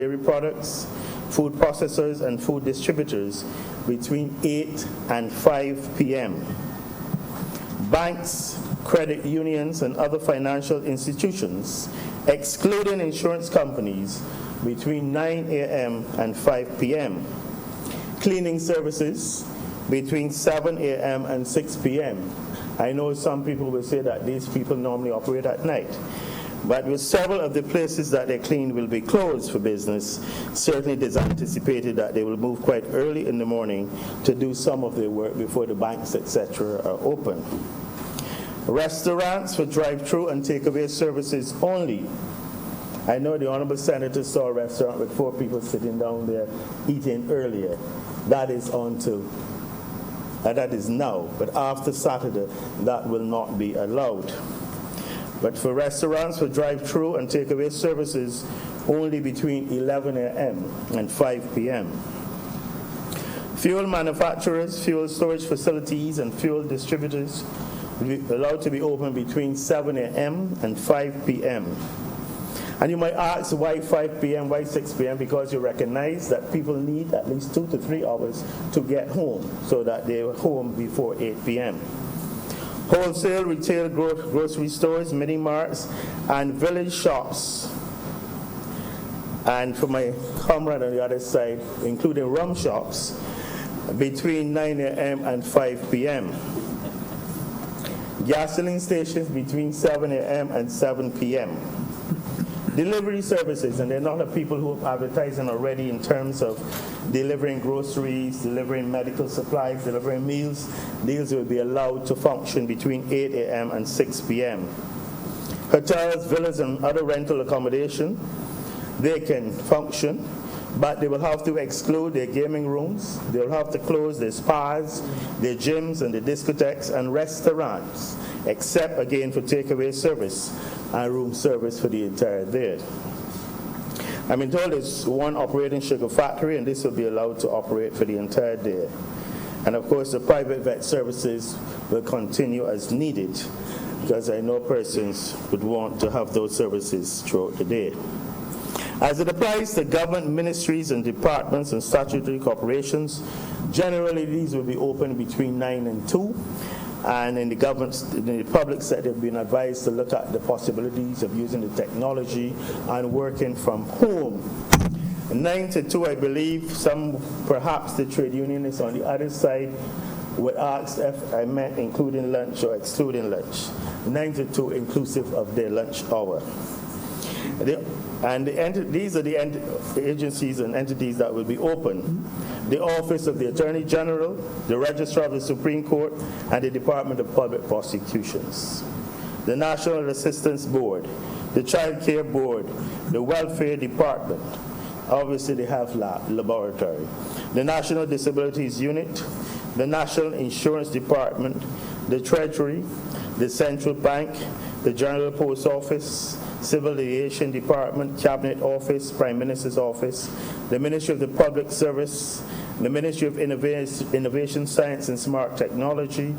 dairy products, food processors, and food distributors between 8 and 5 p.m. Banks, credit unions, and other financial institutions, excluding insurance companies, between 9 a.m. and 5 p.m. Cleaning services between 7 a.m. and 6 p.m. I know some people will say that these people normally operate at night, but with several of the places that they clean will be closed for business, certainly it is anticipated that they will move quite early in the morning to do some of their work before the banks, etc., are open. Restaurants for drive-through and takeaway services only. I know the Honorable Senator saw a restaurant with 4 people sitting down there eating earlier. That is that is now, but after Saturday, that will not be allowed. But for restaurants for drive-through and takeaway services, only between 11 a.m. and 5 p.m. Fuel manufacturers, fuel storage facilities, and fuel distributors will be allowed to be open between 7 a.m. and 5 p.m. And you might ask, why 5 p.m., why 6 p.m.? Because you recognize that people need at least 2 to 3 hours to get home so that they're home before 8 p.m. Wholesale, retail, grocery stores, mini marts, and village shops. And for my comrade on the other side, including rum shops, between 9 a.m. and 5 p.m. Gasoline stations between 7 a.m. and 7 p.m. Delivery services, and there are a lot of people who are advertising already in terms of delivering groceries, delivering medical supplies, delivering meals. These will be allowed to function between 8 a.m. and 6 p.m. Hotels, villas, and other rental accommodation, they can function, but they will have to exclude their gaming rooms. They'll have to close their spas, their gyms, and their discotheques and restaurants, except again for takeaway service and room service for the entire day. I've been told there's one operating sugar factory, and this will be allowed to operate for the entire day. And of course, the private vet services will continue as needed, because I know persons would want to have those services throughout the day. As it applies to government ministries and departments and statutory corporations, generally these will be open between 9 and 2. And in the public sector, have been advised to look at the possibilities of using the technology and working from home. 9 to 2, I believe, perhaps the trade unionists on the other side would ask if I meant including lunch or excluding lunch. 9 to 2 inclusive of their lunch hour. These are the agencies and entities that will be open. The Office of the Attorney General, the Registrar of the Supreme Court, and the Department of Public Prosecutions. The National Assistance Board, the Child Care Board, the Welfare Department, obviously they have laboratory, the National Disabilities Unit, the National Insurance Department, the Treasury, the Central Bank, the General Post Office, Civil Aviation Department, Cabinet Office, Prime Minister's Office, the Ministry of the Public Service, the Ministry of Innovation, Science and Smart Technology,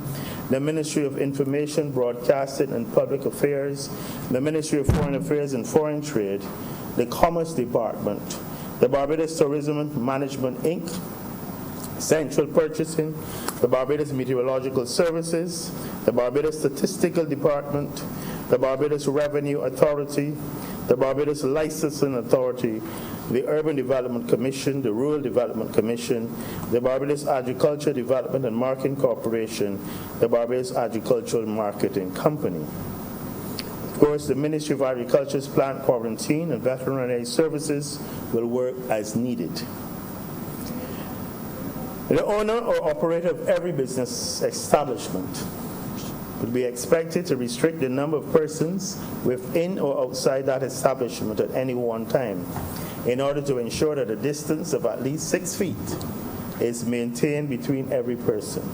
the Ministry of Information, Broadcasting and Public Affairs, the Ministry of Foreign Affairs and Foreign Trade, the Commerce Department, the Barbados Tourism Management, Inc., Central Purchasing, the Barbados Meteorological Services, the Barbados Statistical Department, the Barbados Revenue Authority, the Barbados Licensing Authority, the Urban Development Commission, the Rural Development Commission, the Barbados Agriculture Development and Marketing Corporation, the Barbados Agricultural Marketing Company. Of course, the Ministry of Agriculture's Plant Quarantine and Veterinary Services will work as needed. The owner or operator of every business establishment would be expected to restrict the number of persons within or outside that establishment at any one time in order to ensure that a distance of at least 6 feet is maintained between every person.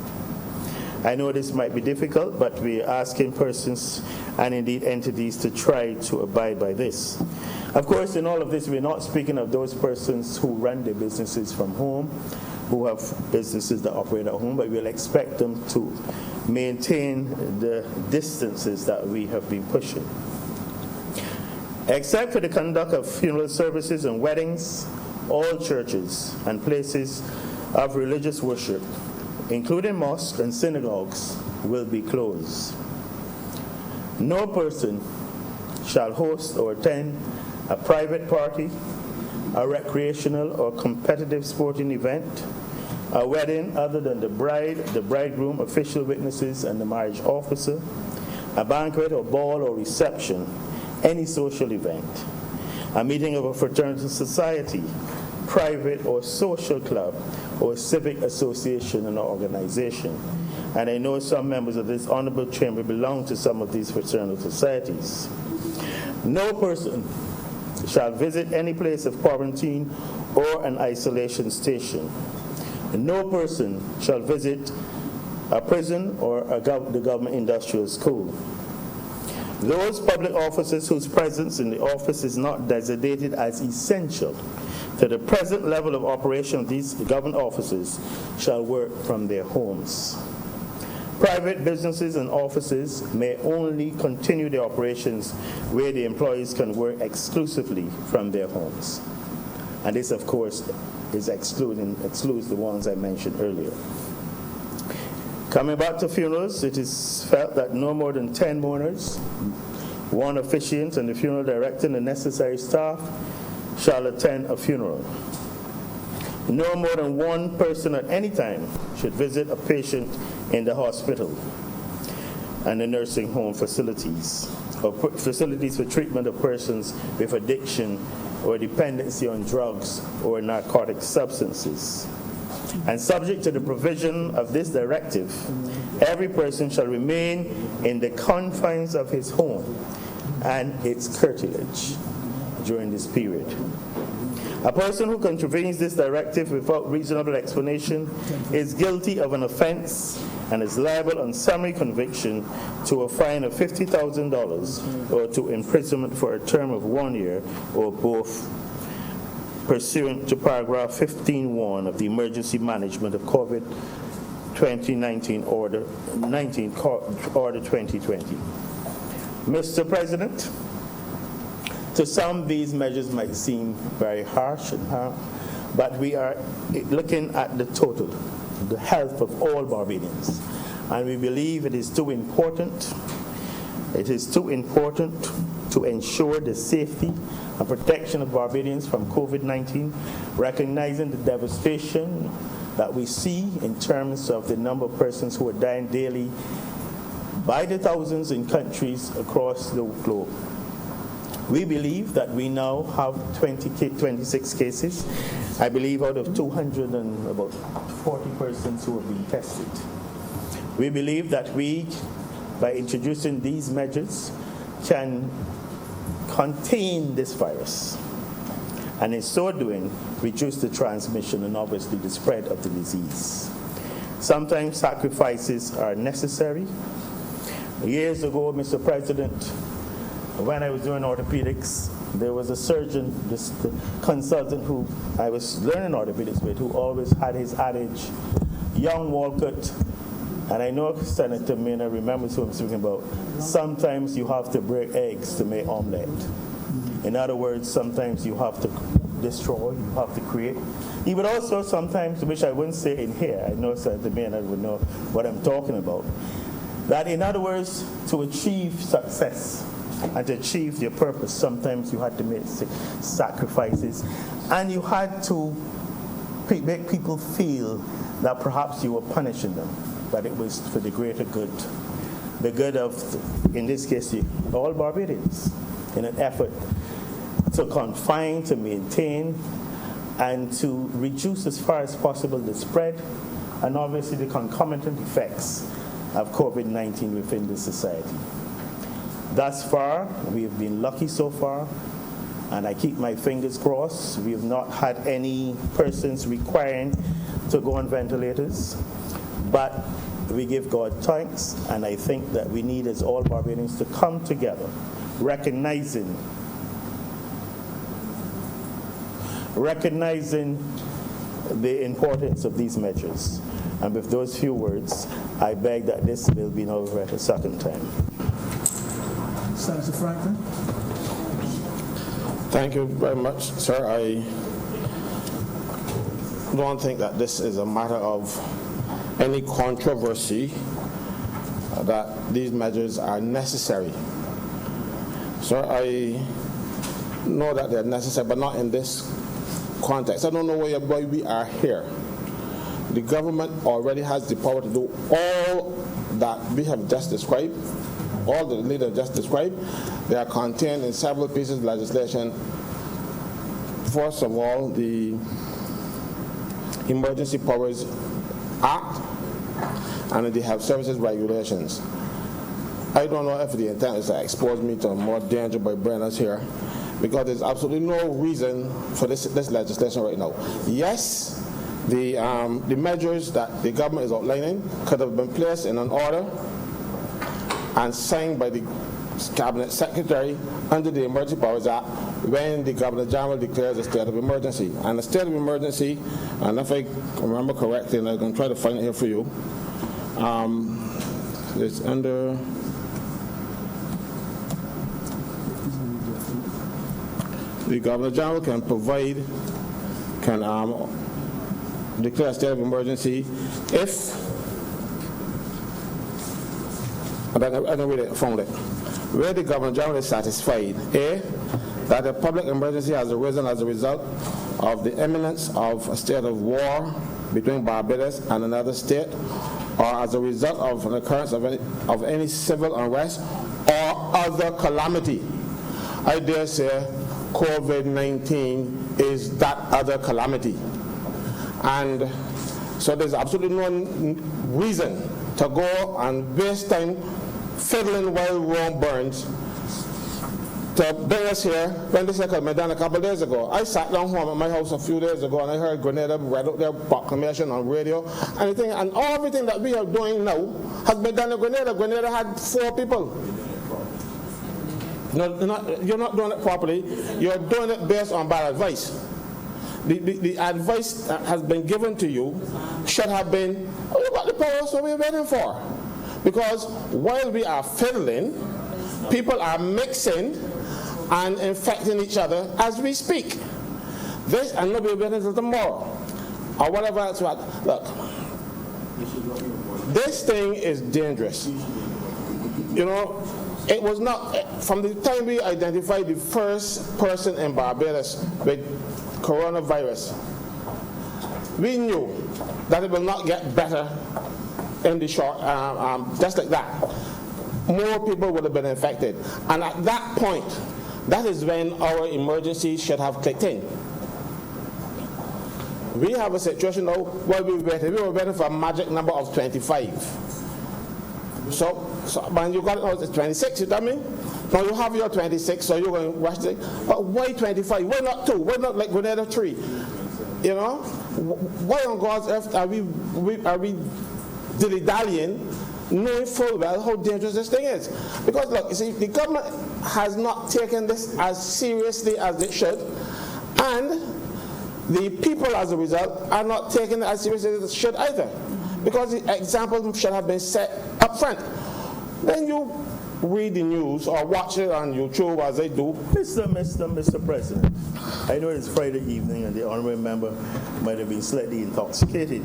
I know this might be difficult, but we are asking persons and indeed entities to try to abide by this. Of course, in all of this, we're not speaking of those persons who run their businesses from home, who have businesses that operate at home, but we'll expect them to maintain the distances that we have been pushing. Except for the conduct of funeral services and weddings, all churches and places of religious worship, including mosques and synagogues, will be closed. No person shall host or attend a private party, a recreational or competitive sporting event, a wedding other than the bride, the bridegroom, official witnesses, and the marriage officer, a banquet or ball or reception, any social event, a meeting of a fraternity society, private or social club, or civic association and organization. And I know some members of this honorable chamber belong to some of these fraternal societies. No person shall visit any place of quarantine or an isolation station. No person shall visit a prison or the government industrial school. Those public officers whose presence in the office is not designated as essential to the present level of operation of these government offices shall work from their homes. Private businesses and offices may only continue their operations where the employees can work exclusively from their homes. And this, of course, excludes the ones I mentioned earlier. Coming back to funerals, it is felt that no more than 10 mourners, one officiant, and the funeral director and the necessary staff shall attend a funeral. No more than one person at any time should visit a patient in the hospital and the nursing home facilities, or facilities for treatment of persons with addiction or dependency on drugs or narcotic substances. And subject to the provision of this directive, every person shall remain in the confines of his home and its curtilage during this period. A person who contravenes this directive without reasonable explanation is guilty of an offense and is liable on summary conviction to a fine of $50,000 or to imprisonment for a term of 1 year or both, pursuant to paragraph 15.1 of the Emergency Management of COVID-19 Order 2020. Mr. President, to some these measures might seem very harsh, but we are looking at the total, the health of all Barbadians. And we believe it is too important to ensure the safety and protection of Barbadians from COVID-19, recognizing the devastation that we see in terms of the number of persons who are dying daily by the thousands in countries across the globe. We believe that we now have 26 cases, I believe out of 200 and about 40 persons who have been tested. We believe that we, by introducing these measures, can contain this virus, and in so doing, reduce the transmission and obviously the spread of the disease. Sometimes sacrifices are necessary. Years ago, Mr. President, when I was doing orthopedics, there was a surgeon, this consultant who I was learning orthopedics with, who always had his adage, young Walcott, and I know Senator Mena remembers who I'm speaking about, sometimes you have to break eggs to make omelette. In other words, sometimes you have to destroy, you have to create. He would also sometimes, which I wouldn't say in here, I know Senator Mena would know what I'm talking about, that in other words, to achieve success and to achieve your purpose, sometimes you had to make sacrifices, and you had to make people feel that perhaps you were punishing them, but it was for the greater good. The good of, in this case, all Barbadians, in an effort to confine, to maintain, and to reduce as far as possible the spread and obviously the concomitant effects of COVID-19 within the society. Thus far, we have been lucky so far, and I keep my fingers crossed. We have not had any persons requiring to go on ventilators, but we give God thanks, and I think that we need, as all Barbadians, to come together, recognizing the importance of these measures. And with those few words, I beg that this bill be now read a second time. Senator Franklin. Thank you very much, sir. I don't think that this is a matter of any controversy, that these measures are necessary. Sir, I know that they're necessary, but not in this context. I don't know why we are here. The government already has the power to do all that we have just described, all the leaders just described. They are contained in several pieces of legislation. First of all, the Emergency Powers Act and the Health Services Regulations. I don't know if the intent is to expose me to more danger by bringing us here, because there's absolutely no reason for this legislation right now. Yes, the measures that the government is outlining could have been placed in an order and signed by the Cabinet Secretary under the Emergency Powers Act when the Governor General declares a state of emergency. And the state of emergency, and if I remember correctly, and I'm going to try to find it here for you, it's under the Governor General can declare a state of emergency if, I don't really found it, where the Governor General is satisfied, A, that a public emergency has arisen as a result of the imminence of a state of war between Barbados and another state, or as a result of an occurrence of any civil unrest or other calamity. I dare say COVID-19 is that other calamity. And so there's absolutely no reason to go and waste time fiddling while Rome burns to bring us here when this had been done a couple of days ago. I sat down home at my house a few days ago and I heard Grenada read out their proclamation on radio and everything that we are doing now has been done in Grenada. Grenada had 4 people. No, you're not doing it properly. You're doing it based on bad advice. The advice that has been given to you should have been, oh, you got the power, so we're waiting for. Because while we are fiddling, people are mixing and infecting each other as we speak. This, and nobody will wait until tomorrow, or whatever else. Look, this thing is dangerous. You know, it was not, from the time we identified the first person in Barbados with coronavirus, we knew that it will not get better in the short, just like that. More people would have been infected. And at that point, that is when our emergency should have clicked in. We have a situation now where we were waiting for a magic number of 25. So when you got it, it's 26, you tell me? Now you have your 26, so you're going to rush it. But why 25? Why not 2? Why not like Grenada 3? You know? Why on God's earth are we dilly-dallying, knowing full well how dangerous this thing is? Because look, you see, the government has not taken this as seriously as it should, and the people, as a result, are not taking it as seriously as it should either, because the example should have been set up front. Then you read the news or watch it on YouTube as they do. Mr. President, I know it's Friday evening and the honorable member might have been slightly intoxicated.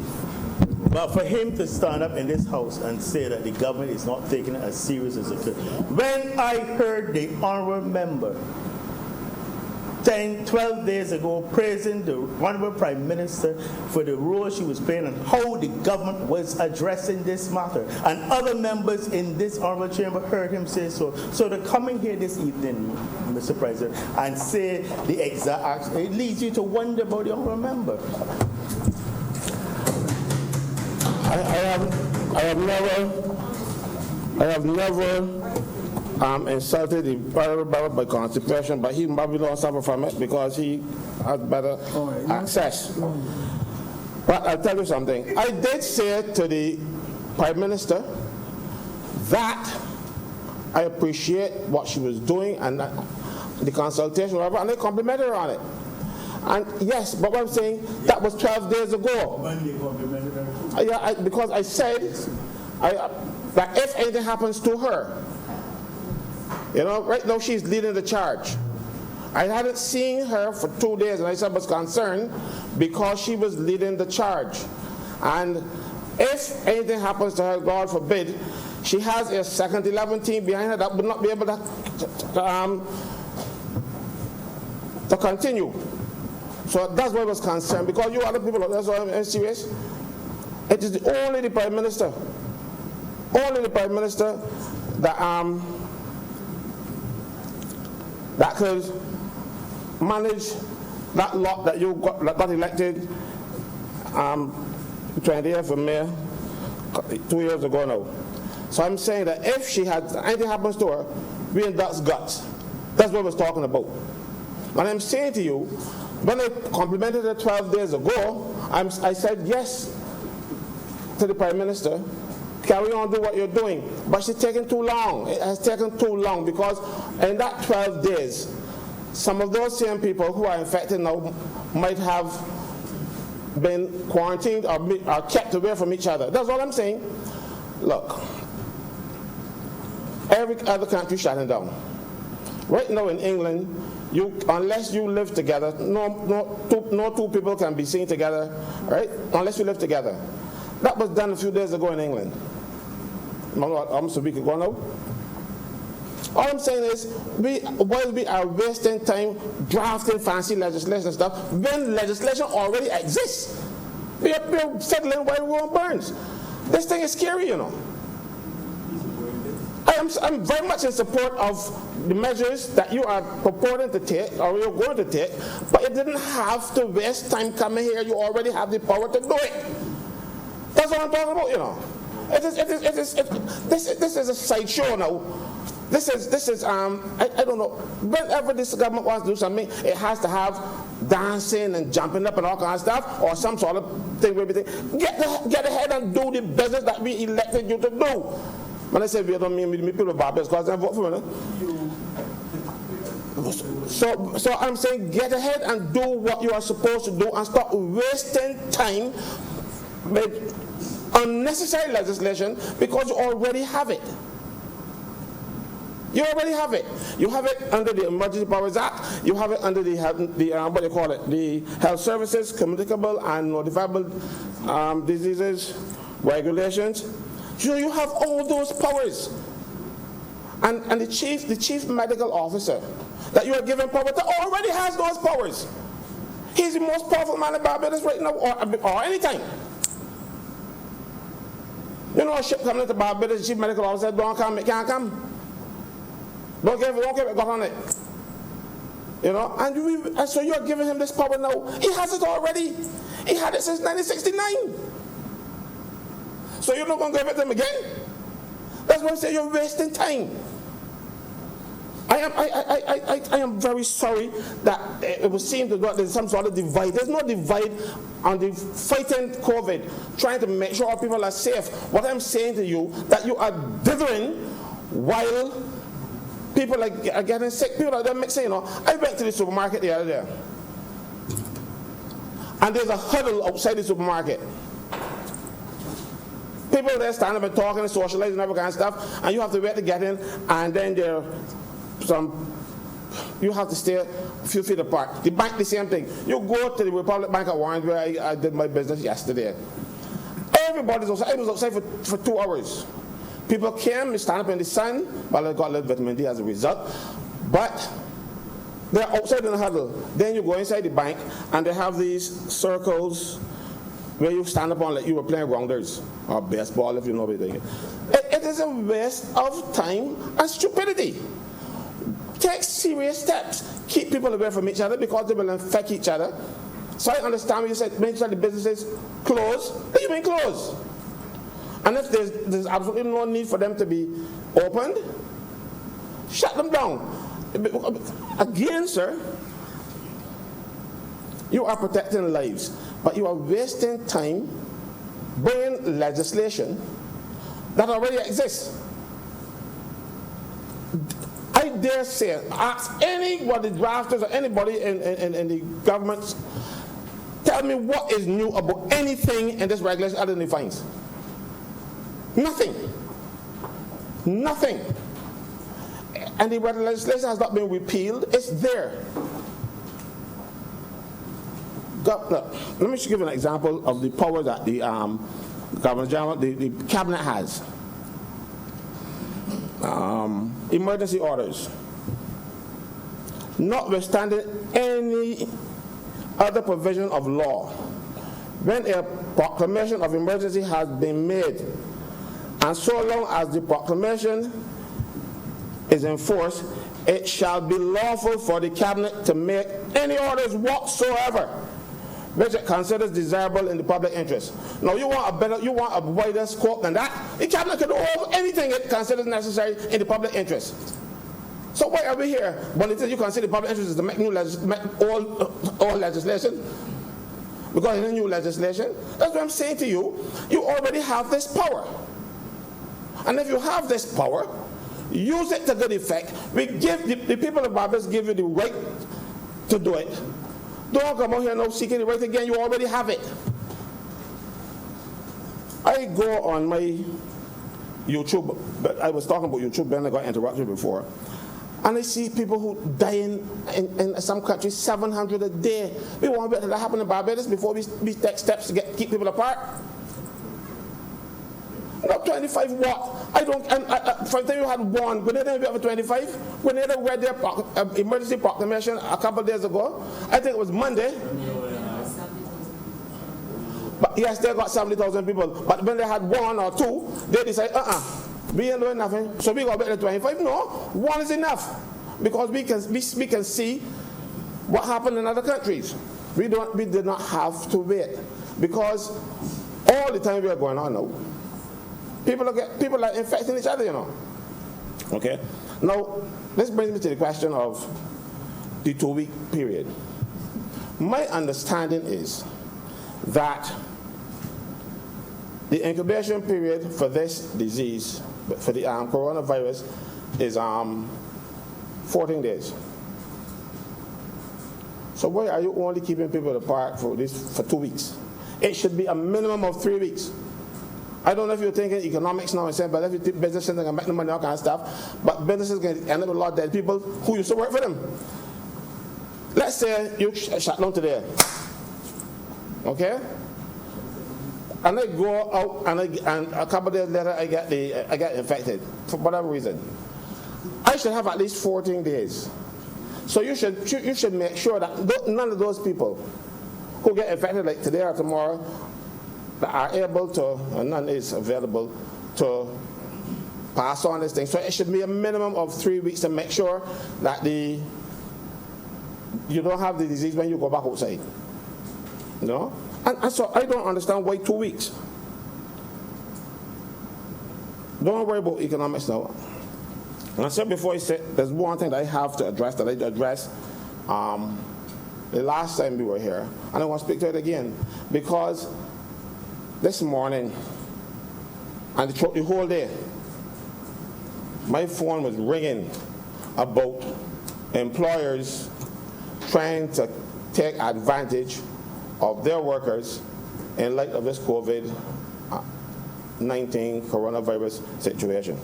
But for him to stand up in this house and say that the government is not taking it as serious as it could. When I heard the honorable member 10, 12 days ago praising the honorable Prime Minister for the role she was playing and how the government was addressing this matter, and other members in this honorable chamber heard him say so. So to come in here this evening, Mr. President, and say the exact, it leads you to wonder about the honorable member. I have never insulted the honorable by constipation, but he probably don't suffer from it because he has better access. But I'll tell you something. I did say to the Prime Minister that I appreciate what she was doing and the consultation, whatever, and I complimented her on it. And yes, but what I'm saying, that was 12 days ago. Because I said that if anything happens to her, you know, right now she's leading the charge. I hadn't seen her for 2 days, and I was concerned because she was leading the charge. And if anything happens to her, God forbid, she has a second 11 team behind her that would not be able to continue. So that's why I was concerned, because you other people, that's why I'm serious. It is only the Prime Minister that could manage that lot that you got elected 20th of May 2 years ago now. So I'm saying that if she had anything happens to her, we in Duck's guts. That's what I was talking about. And I'm saying to you, when I complimented her 12 days ago, I said yes to the Prime Minister. Carry on, do what you're doing. But she's taking too long. It has taken too long, because in that 12 days, some of those same people who are infected now might have been quarantined or kept away from each other. That's all I'm saying. Look, every other country shutting down. Right now in England, unless you live together, no two people can be seen together, right? Unless you live together. That was done a few days ago in England. Almost a week ago now. All I'm saying is, while we are wasting time drafting fancy legislation and stuff, when legislation already exists, we are settling while we're on burns. This thing is scary, you know. I'm very much in support of the measures that you are purporting to take, or you're going to take, but you didn't have to waste time coming here. You already have the power to do it. That's what I'm talking about, you know. This is a sideshow now. This is I don't know. Whenever this government wants to do something, it has to have dancing and jumping up and all kinds of stuff, or some sort of thing where everything. Get ahead and do the business that we elected you to do. When I say we, I don't mean people of Barbados, because I vote for them. So I'm saying get ahead and do what you are supposed to do, and stop wasting time with unnecessary legislation, because you already have it. You already have it. You have it under the Emergency Powers Act. You have it under the Health Services, Communicable and Notifiable Diseases Regulations. So you have all those powers. And the chief medical officer that you are given power to already has those powers. He's the most powerful man in Barbados right now, or any time. You know, a ship coming into Barbados, the chief medical officer don't come, it can't come. Don't give it, got on it. You know, and so you're giving him this power now. He has it already. He had it since 1969. So you're not going to give it to him again? That's why I say you're wasting time. I am very sorry that it would seem to go there's some sort of divide. There's no divide on the fighting COVID, trying to make sure all people are safe. What I'm saying to you, that you are dithering while people are getting sick. People are mixing, you know. I went to the supermarket the other day, and there's a huddle outside the supermarket. People there standing up and talking and socializing and every kind of stuff, and you have to wait to get in, and then you have to stay a few feet apart. The bank, the same thing. You go to the Republic Bank at Warren, where I did my business yesterday. Everybody's outside. I was outside for 2 hours. People came, they stand up in the sun. Well, I got a little vitamin D as a result. But they're outside in the huddle. Then you go inside the bank, and they have these circles where you stand up on like you were playing rounders or baseball, if you know what you're doing. It is a waste of time and stupidity. Take serious steps. Keep people away from each other, because they will infect each other. So I understand when you said make sure the businesses close, they mean close. And if there's absolutely no need for them to be opened, shut them down. Again, sir, you are protecting lives, but you are wasting time bringing legislation that already exists. I dare say, ask anybody, drafters or anybody in the government, tell me what is new about anything in this regulation other than the fines. Nothing. Nothing. and the legislation has not been repealed. It's there. Let me just give you an example of the power that the Governor General, the Cabinet has. Emergency orders. Notwithstanding any other provision of law, when a proclamation of emergency has been made, and so long as the proclamation is enforced, it shall be lawful for the Cabinet to make any orders whatsoever which it considers desirable in the public interest. Now, you want a wider scope than that? The Cabinet can do anything it considers necessary in the public interest. So why are we here? When it says you consider the public interest is to make all legislation? Because in the new legislation, that's what I'm saying to you. You already have this power. And if you have this power, use it to good effect. We give the people of Barbados give you the right to do it. Don't come out here now seeking the right again. You already have it. I go on my YouTube, but I was talking about YouTube, then I got interrupted before. And I see people who dying in some countries, 700 a day. We want to let that happen in Barbados before we take steps to keep people apart. Not 25 what? I don't, from the time you had one, Grenada maybe over 25. Grenada read their emergency proclamation a couple of days ago. I think it was Monday. But yes, they got 70,000 people. But when they had one or two, they decided, we ain't doing nothing. So we got better than 25. No, one is enough. Because we can see what happened in other countries. We did not have to wait. Because all the time we are going on now, people are infecting each other, you know. Okay? Now, this brings me to the question of the 2-week period. My understanding is that the incubation period for this disease, for the coronavirus, is 14 days. So why are you only keeping people apart for 2 weeks? It should be a minimum of 3 weeks. I don't know if you're thinking economics now and saying, but every business is going to make the money, all kind of stuff. But businesses can end up with a lot of dead people who used to work for them. Let's say you shut down today, okay? And I go out and a couple of days later I get infected for whatever reason. I should have at least 14 days. So you should make sure that none of those people who get infected like today or tomorrow are able to, and none is available to pass on this thing. So it should be a minimum of 3 weeks to make sure that you don't have the disease when you go back outside. You know? And so I don't understand why 2 weeks. Don't worry about economics now. And I said before, there's one thing that I have to address, that I addressed the last time we were here, and I want to speak to it again, because this morning and the whole day, my phone was ringing about employers trying to take advantage of their workers in light of this COVID-19 coronavirus situation.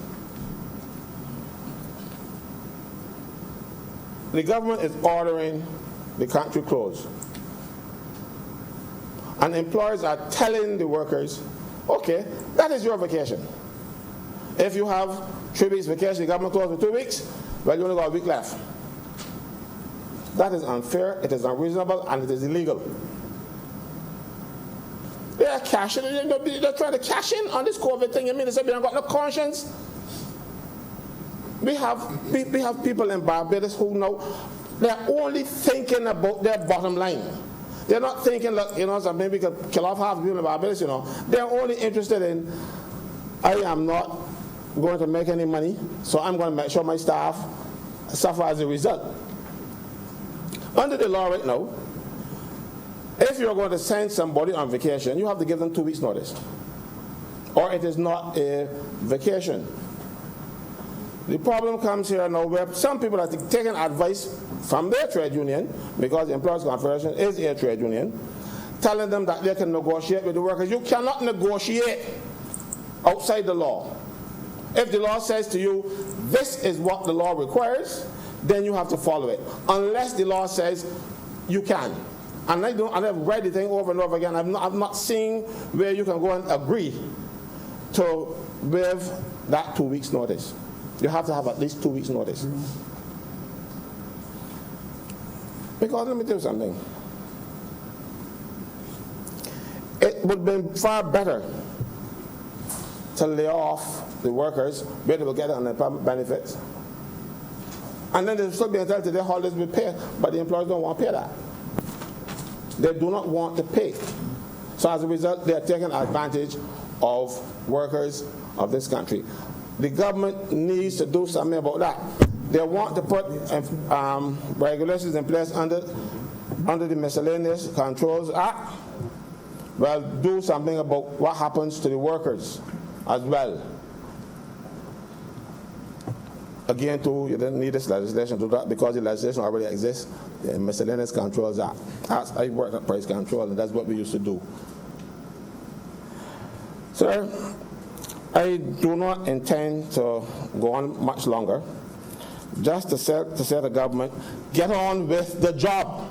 The government is ordering the country closed. And employers are telling the workers, okay, that is your vacation. If you have 3 weeks vacation, the government closed for 2 weeks, well, you only got a week left. That is unfair, it is unreasonable, and it is illegal. They are cashing, they're trying to cash in on this COVID thing. I mean, they say they haven't got no conscience. We have people in Barbados who know they're only thinking about their bottom line. They're not thinking, look, so maybe we could kill off half the people in Barbados, They're only interested in, I am not going to make any money, so I'm going to make sure my staff suffer as a result. Under the law right now, if you're going to send somebody on vacation, you have to give them 2 weeks notice, or it is not a vacation. The problem comes here now where some people are taking advice from their trade union, because the Employers Confederation is a trade union, telling them that they can negotiate with the workers. You cannot negotiate outside the law. If the law says to you, this is what the law requires, then you have to follow it. Unless the law says you can. And I've read the thing over and over again. I've not seen where you can go and agree to waive that 2 weeks notice. You have to have at least 2 weeks notice. Because let me tell you something. It would be far better to lay off the workers where they will get unemployment benefits. And then they'll still be entitled to their holidays with pay, but the employers don't want to pay that. They do not want to pay. So as a result, they are taking advantage of workers of this country. The government needs to do something about that. They want to put regulations in place under the Miscellaneous Controls Act. Well, do something about what happens to the workers as well. Again, too, you don't need this legislation to do that because the legislation already exists. The Miscellaneous Controls Act. I worked at price control, and that's what we used to do. Sir, I do not intend to go on much longer. Just to say to the government, get on with the job.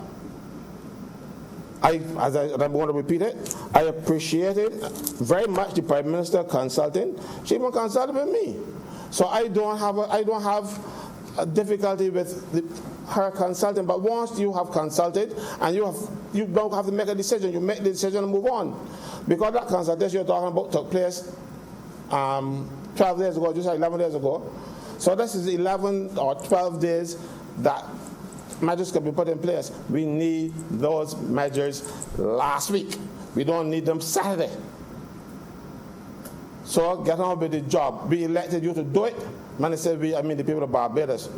I'm going to repeat it. I appreciated very much the Prime Minister consulting. She even consulted with me. So I don't have a difficulty with her consulting. But once you have consulted and you don't have to make a decision, you make the decision and move on. Because that consultation you're talking about took place 12 days ago, just like 11 days ago. So this is 11 or 12 days that measures can be put in place. We need those measures last week. We don't need them Saturday. So get on with the job. We elected you to do it. Man, I said we, I mean the people of Barbados.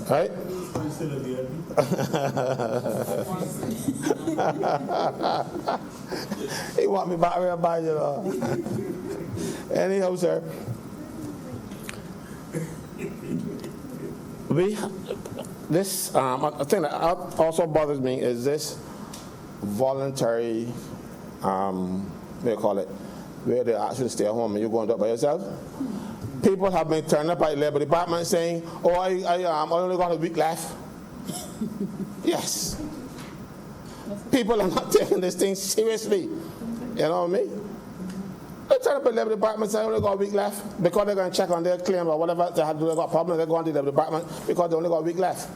Right? He want me back here by you know. Anyhow, sir. This thing that also bothers me is this voluntary, what do you call it, where they actually stay at home and you're going to do it by yourself. People have been turned up by the Labor Department saying, oh, I only got a week left. Yes. People are not taking this thing seriously. You know what I mean? They turn up at the Labor Department saying, I only got a week left because they're going to check on their claim or whatever. They have got problems, they're going to the Labor Department because they only got a week left.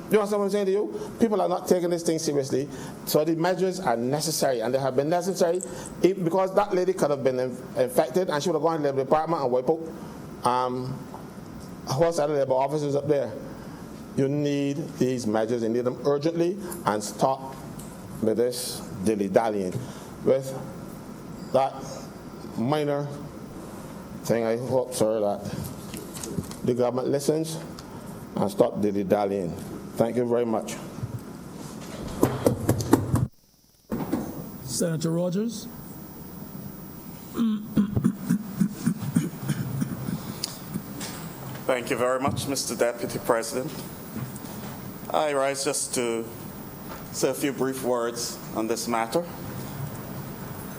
You understand what I'm saying to you? People are not taking this thing seriously, so the measures are necessary, and they have been necessary because that lady could have been infected, and she would have gone to the Labor Department and wipe out a whole set of Labor officers up there. You need these measures, you need them urgently, and stop with this dilly-dallying with that minor thing. I hope, sir, that the government listens and stop dilly-dallying. Thank you very much. Senator Rogers. Thank you very much, Mr. Deputy President. I rise just to say a few brief words on this matter,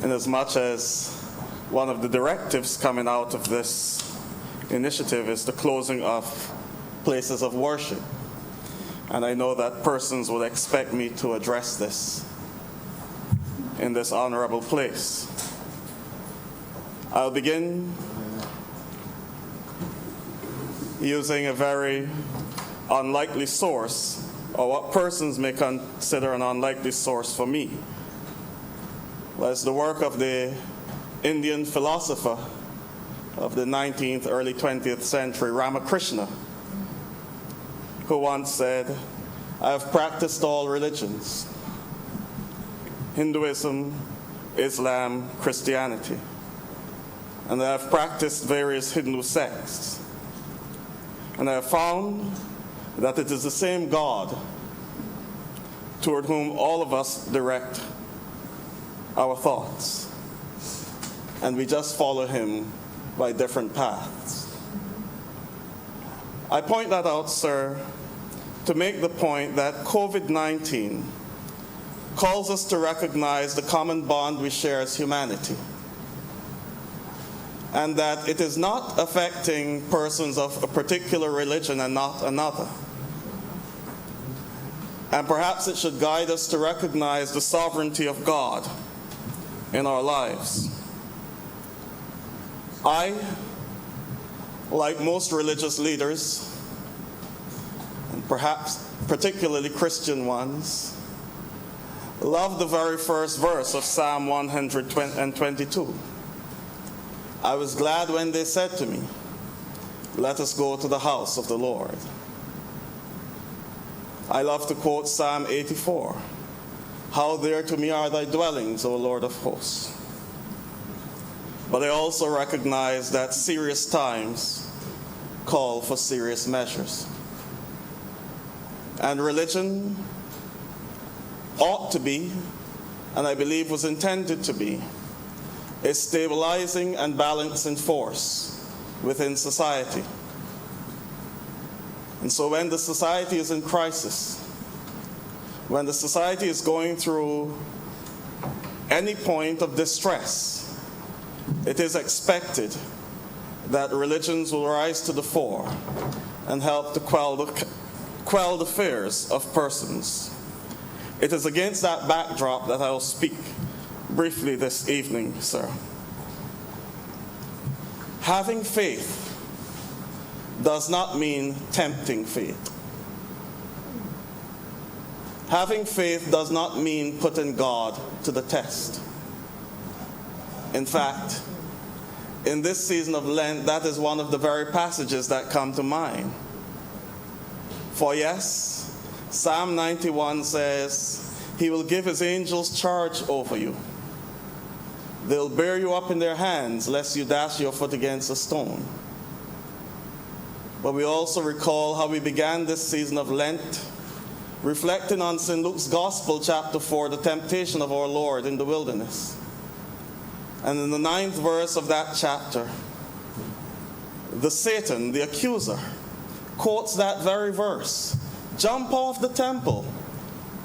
inasmuch as one of the directives coming out of this initiative is the closing of places of worship. And I know that persons would expect me to address this in this honorable place. I'll begin using a very unlikely source, or what persons may consider an unlikely source for me. That's the work of the Indian philosopher of the 19th, early 20th century, Ramakrishna, who once said, I have practiced all religions, Hinduism, Islam, Christianity, and I have practiced various Hindu sects. And I have found that it is the same God toward whom all of us direct our thoughts. And we just follow him by different paths. I point that out, sir, to make the point that COVID-19 calls us to recognize the common bond we share as humanity. and that it is not affecting persons of a particular religion and not another. And perhaps it should guide us to recognize the sovereignty of God in our lives. I, like most religious leaders, and perhaps particularly Christian ones, love the very first verse of Psalm 122. I was glad when they said to me, "Let us go to the house of the Lord." I love to quote Psalm 84. "How dear to me are thy dwellings, O Lord of hosts." But I also recognize that serious times call for serious measures. And religion ought to be, and I believe was intended to be, a stabilizing and balancing force within society. And so when the society is in crisis, when the society is going through any point of distress, it is expected that religions will rise to the fore and help to quell the fears of persons. It is against that backdrop that I will speak briefly this evening, sir. Having faith does not mean tempting faith. Having faith does not mean putting God to the test. In fact, in this season of Lent, that is one of the very passages that come to mind. For yes, Psalm 91 says, "He will give his angels charge over you. They'll bear you up in their hands, lest you dash your foot against a stone." But we also recall how we began this season of Lent, reflecting on St. Luke's Gospel, chapter 4, the temptation of our Lord in the wilderness. And in the 9th verse of that chapter, Satan, the accuser, quotes that very verse. "Jump off the temple.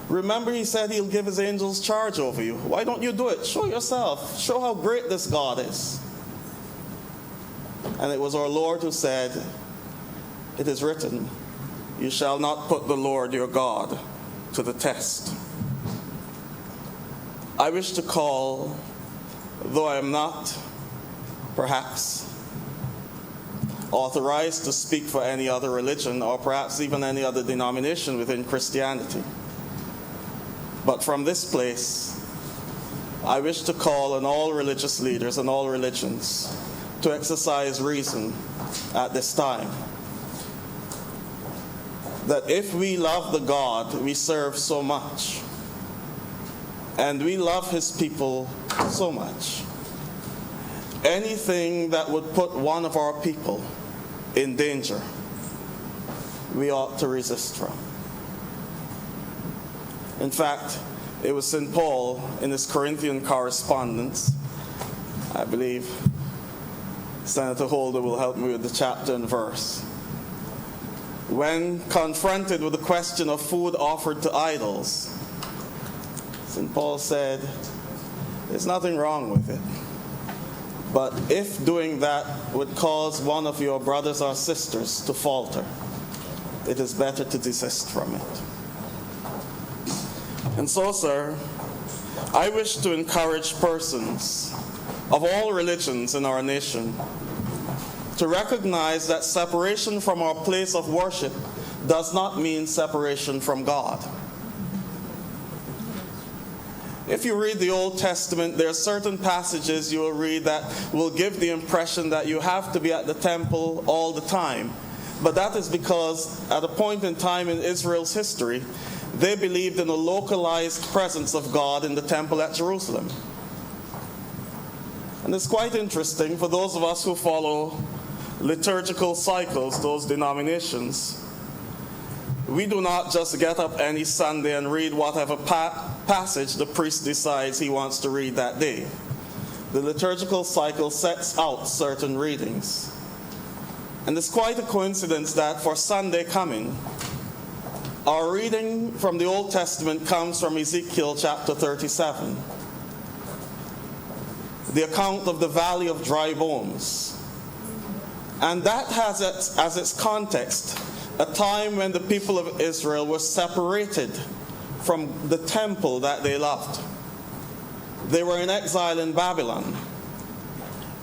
Remember, he said he'll give his angels charge over you. Why don't you do it? Show yourself. Show how great this God is." And it was our Lord who said, "It is written, you shall not put the Lord your God to the test." I wish to call, though I am not, perhaps, authorized to speak for any other religion or perhaps even any other denomination within Christianity, but from this place, I wish to call on all religious leaders and all religions to exercise reason at this time. That if we love the God we serve so much, and we love his people so much, anything that would put one of our people in danger, we ought to resist from. In fact, it was St. Paul in his Corinthian correspondence, I believe Senator Holder will help me with the chapter and verse, when confronted with the question of food offered to idols, St. Paul said, "There's nothing wrong with it. But if doing that would cause one of your brothers or sisters to falter, it is better to desist from it." And so, sir, I wish to encourage persons of all religions in our nation to recognize that separation from our place of worship does not mean separation from God. If you read the Old Testament, there are certain passages you will read that will give the impression that you have to be at the temple all the time. But that is because at a point in time in Israel's history, they believed in a localized presence of God in the temple at Jerusalem. And it's quite interesting for those of us who follow liturgical cycles, those denominations. We do not just get up any Sunday and read whatever passage the priest decides he wants to read that day. The liturgical cycle sets out certain readings. And it's quite a coincidence that for Sunday coming, our reading from the Old Testament comes from Ezekiel chapter 37. the account of the Valley of Dry Bones. And that has as its context a time when the people of Israel were separated from the temple that they loved. They were in exile in Babylon.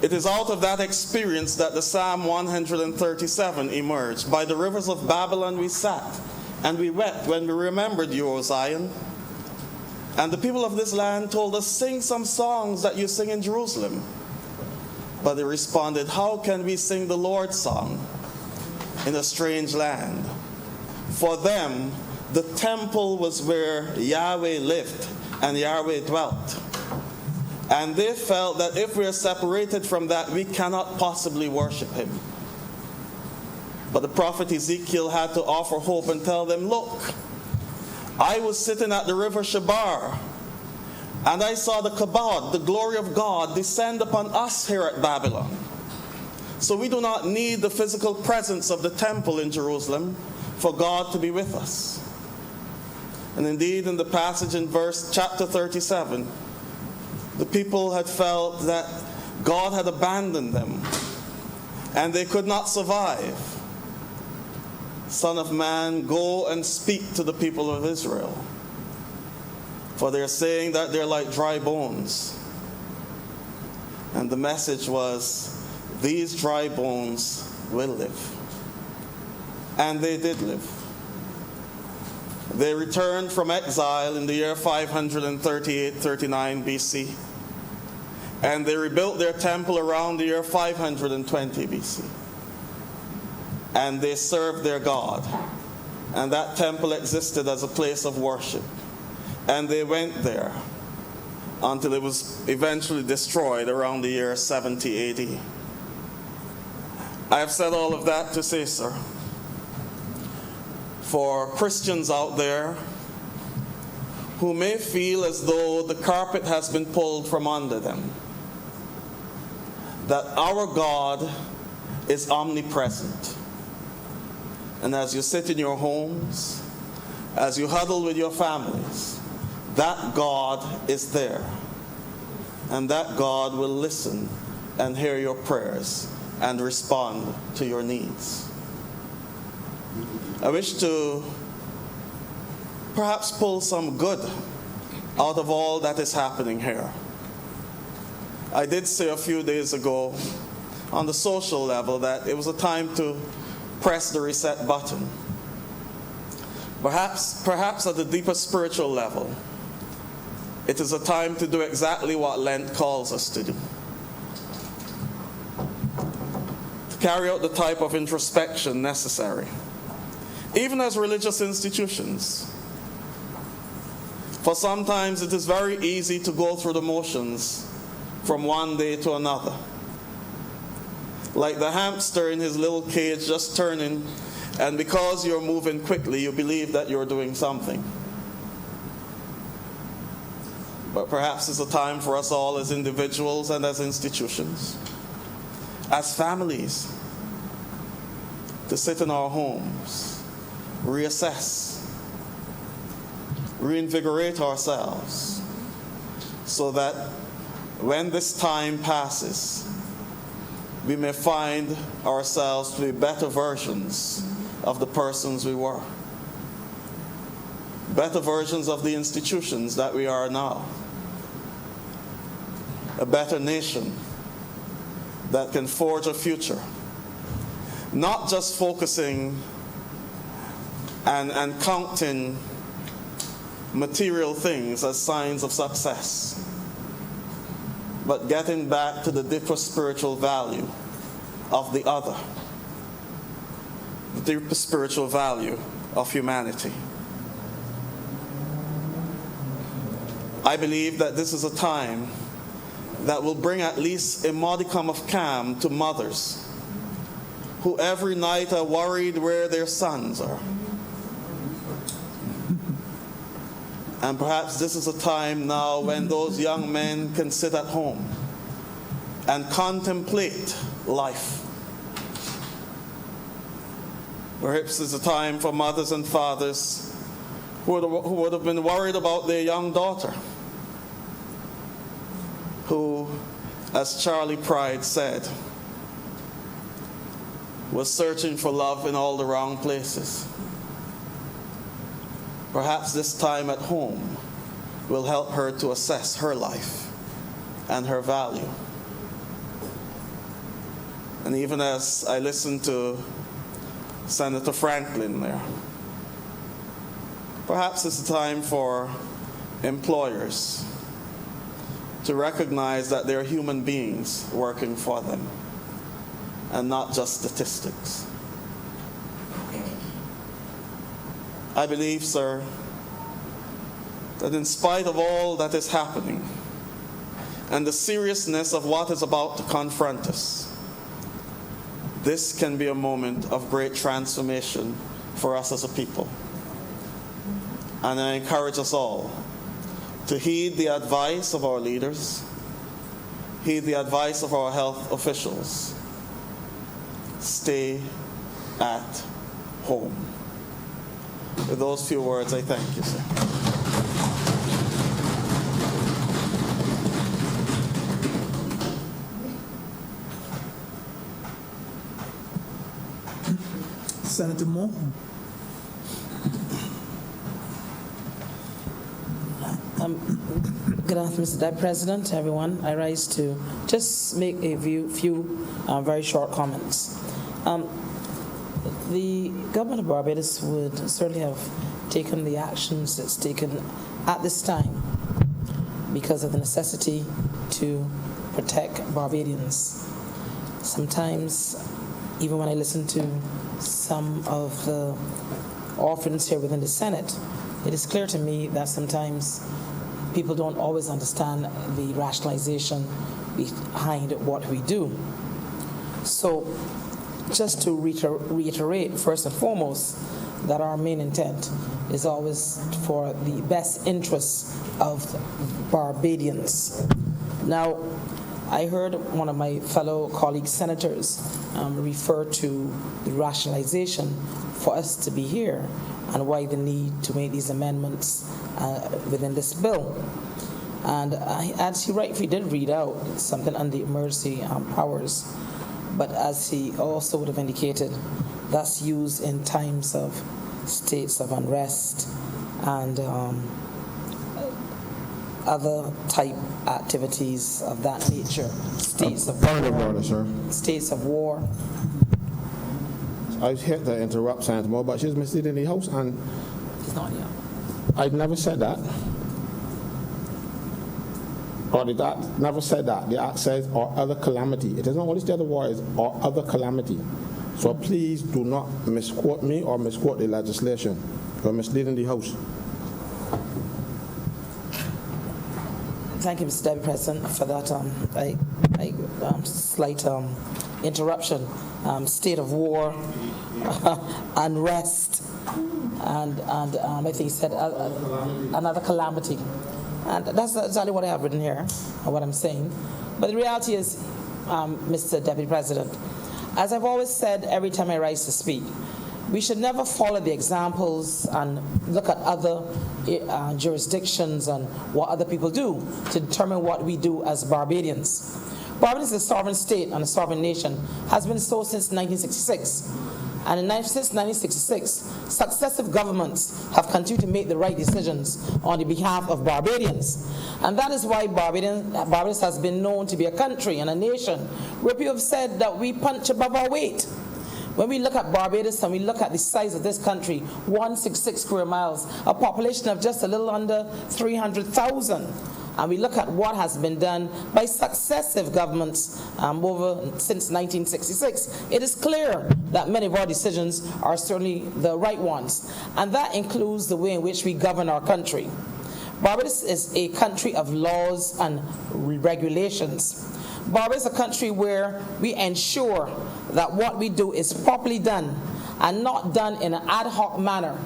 It is out of that experience that the Psalm 137 emerged. By the rivers of Babylon we sat, and we wept when we remembered you, O Zion. And the people of this land told us, sing some songs that you sing in Jerusalem. But they responded, how can we sing the Lord's song in a strange land? For them, the temple was where Yahweh lived and Yahweh dwelt. And they felt that if we are separated from that, we cannot possibly worship him. But the prophet Ezekiel had to offer hope and tell them, look, I was sitting at the river Chebar, and I saw the kabod, the glory of God, descend upon us here at Babylon. So we do not need the physical presence of the temple in Jerusalem for God to be with us. And indeed, in the passage in chapter 37, the people had felt that God had abandoned them, and they could not survive. Son of man, go and speak to the people of Israel. For they're saying that they're like dry bones. And the message was, these dry bones will live. And they did live. They returned from exile in the year 538-39 BC. And they rebuilt their temple around the year 520 BC. And they served their God. And that temple existed as a place of worship. And they went there until it was eventually destroyed around the year 70 AD. I have said all of that to say, sir, for Christians out there who may feel as though the carpet has been pulled from under them, that our God is omnipresent. And as you sit in your homes, as you huddle with your families, that God is there. And that God will listen and hear your prayers and respond to your needs. I wish to perhaps pull some good out of all that is happening here. I did say a few days ago on the social level that it was a time to press the reset button. Perhaps at the deeper spiritual level, it is a time to do exactly what Lent calls us to do. To carry out the type of introspection necessary, even as religious institutions. For sometimes it is very easy to go through the motions from one day to another. Like the hamster in his little cage just turning, and because you're moving quickly, you believe that you're doing something. But perhaps it's a time for us all as individuals and as institutions, as families, to sit in our homes, reassess, reinvigorate ourselves, so that when this time passes, we may find ourselves to be better versions of the persons we were, better versions of the institutions that we are now, a better nation that can forge a future, not just focusing and counting material things as signs of success, but getting back to the deeper spiritual value of the other, the deeper spiritual value of humanity. I believe that this is a time that will bring at least a modicum of calm to mothers who every night are worried where their sons are. And perhaps this is a time now when those young men can sit at home and contemplate life. Perhaps it's a time for mothers and fathers who would have been worried about their young daughter, who as Charlie Pride said, was searching for love in all the wrong places. Perhaps this time at home will help her to assess her life and her value. And even as I listen to Senator Franklin there, perhaps it's time for employers to recognize that they're human beings working for them and not just statistics. I believe, sir, that in spite of all that is happening and the seriousness of what is about to confront us, this can be a moment of great transformation for us as a people. And I encourage us all to heed the advice of our leaders, heed the advice of our health officials. Stay at home. With those few words, I thank you, sir. Senator Moore. Good afternoon, Mr. Deputy President, everyone. I rise to just make a few very short comments. The government of Barbados would certainly have taken the actions it's taken at this time because of the necessity to protect Barbadians. Sometimes, even when I listen to some of the offerings here within the Senate, it is clear to me that sometimes people don't always understand the rationalization behind what we do. So, just to reiterate, first and foremost, that our main intent is always for the best interests of Barbadians. Now, I heard one of my fellow colleague senators refer to the rationalization for us to be here and why the need to make these amendments within this bill. And as he rightfully did read out something on the emergency powers, but as he also would have indicated, that's used in times of states of unrest and other type activities of that nature, states of Order, sir. states of war. I hate to interrupt Senator Moore, but she's misleading the House, and It's not here. I never said that. Or the Act never said that. The Act says or other calamity. It is not only state of war, it's or other calamity. So please do not misquote me or misquote the legislation. You're misleading the House. Thank you, Mr. Deputy President, for that slight interruption. State of war, unrest, and I think he said another calamity. And that's exactly what I have written here, or what I'm saying. But the reality is, Mr. Deputy President, as I've always said every time I rise to speak, we should never follow the examples and look at other jurisdictions and what other people do to determine what we do as Barbadians. Barbados is a sovereign state and a sovereign nation, has been so since 1966. And since 1966, successive governments have continued to make the right decisions on the behalf of Barbadians. And that is why Barbados has been known to be a country and a nation where people have said that we punch above our weight. When we look at Barbados and we look at the size of this country, 166 square miles, a population of just a little under 300,000, and we look at what has been done by successive governments since 1966, it is clear that many of our decisions are certainly the right ones, and that includes the way in which we govern our country. Barbados is a country of laws and regulations. Barbados is a country where we ensure that what we do is properly done and not done in an ad hoc manner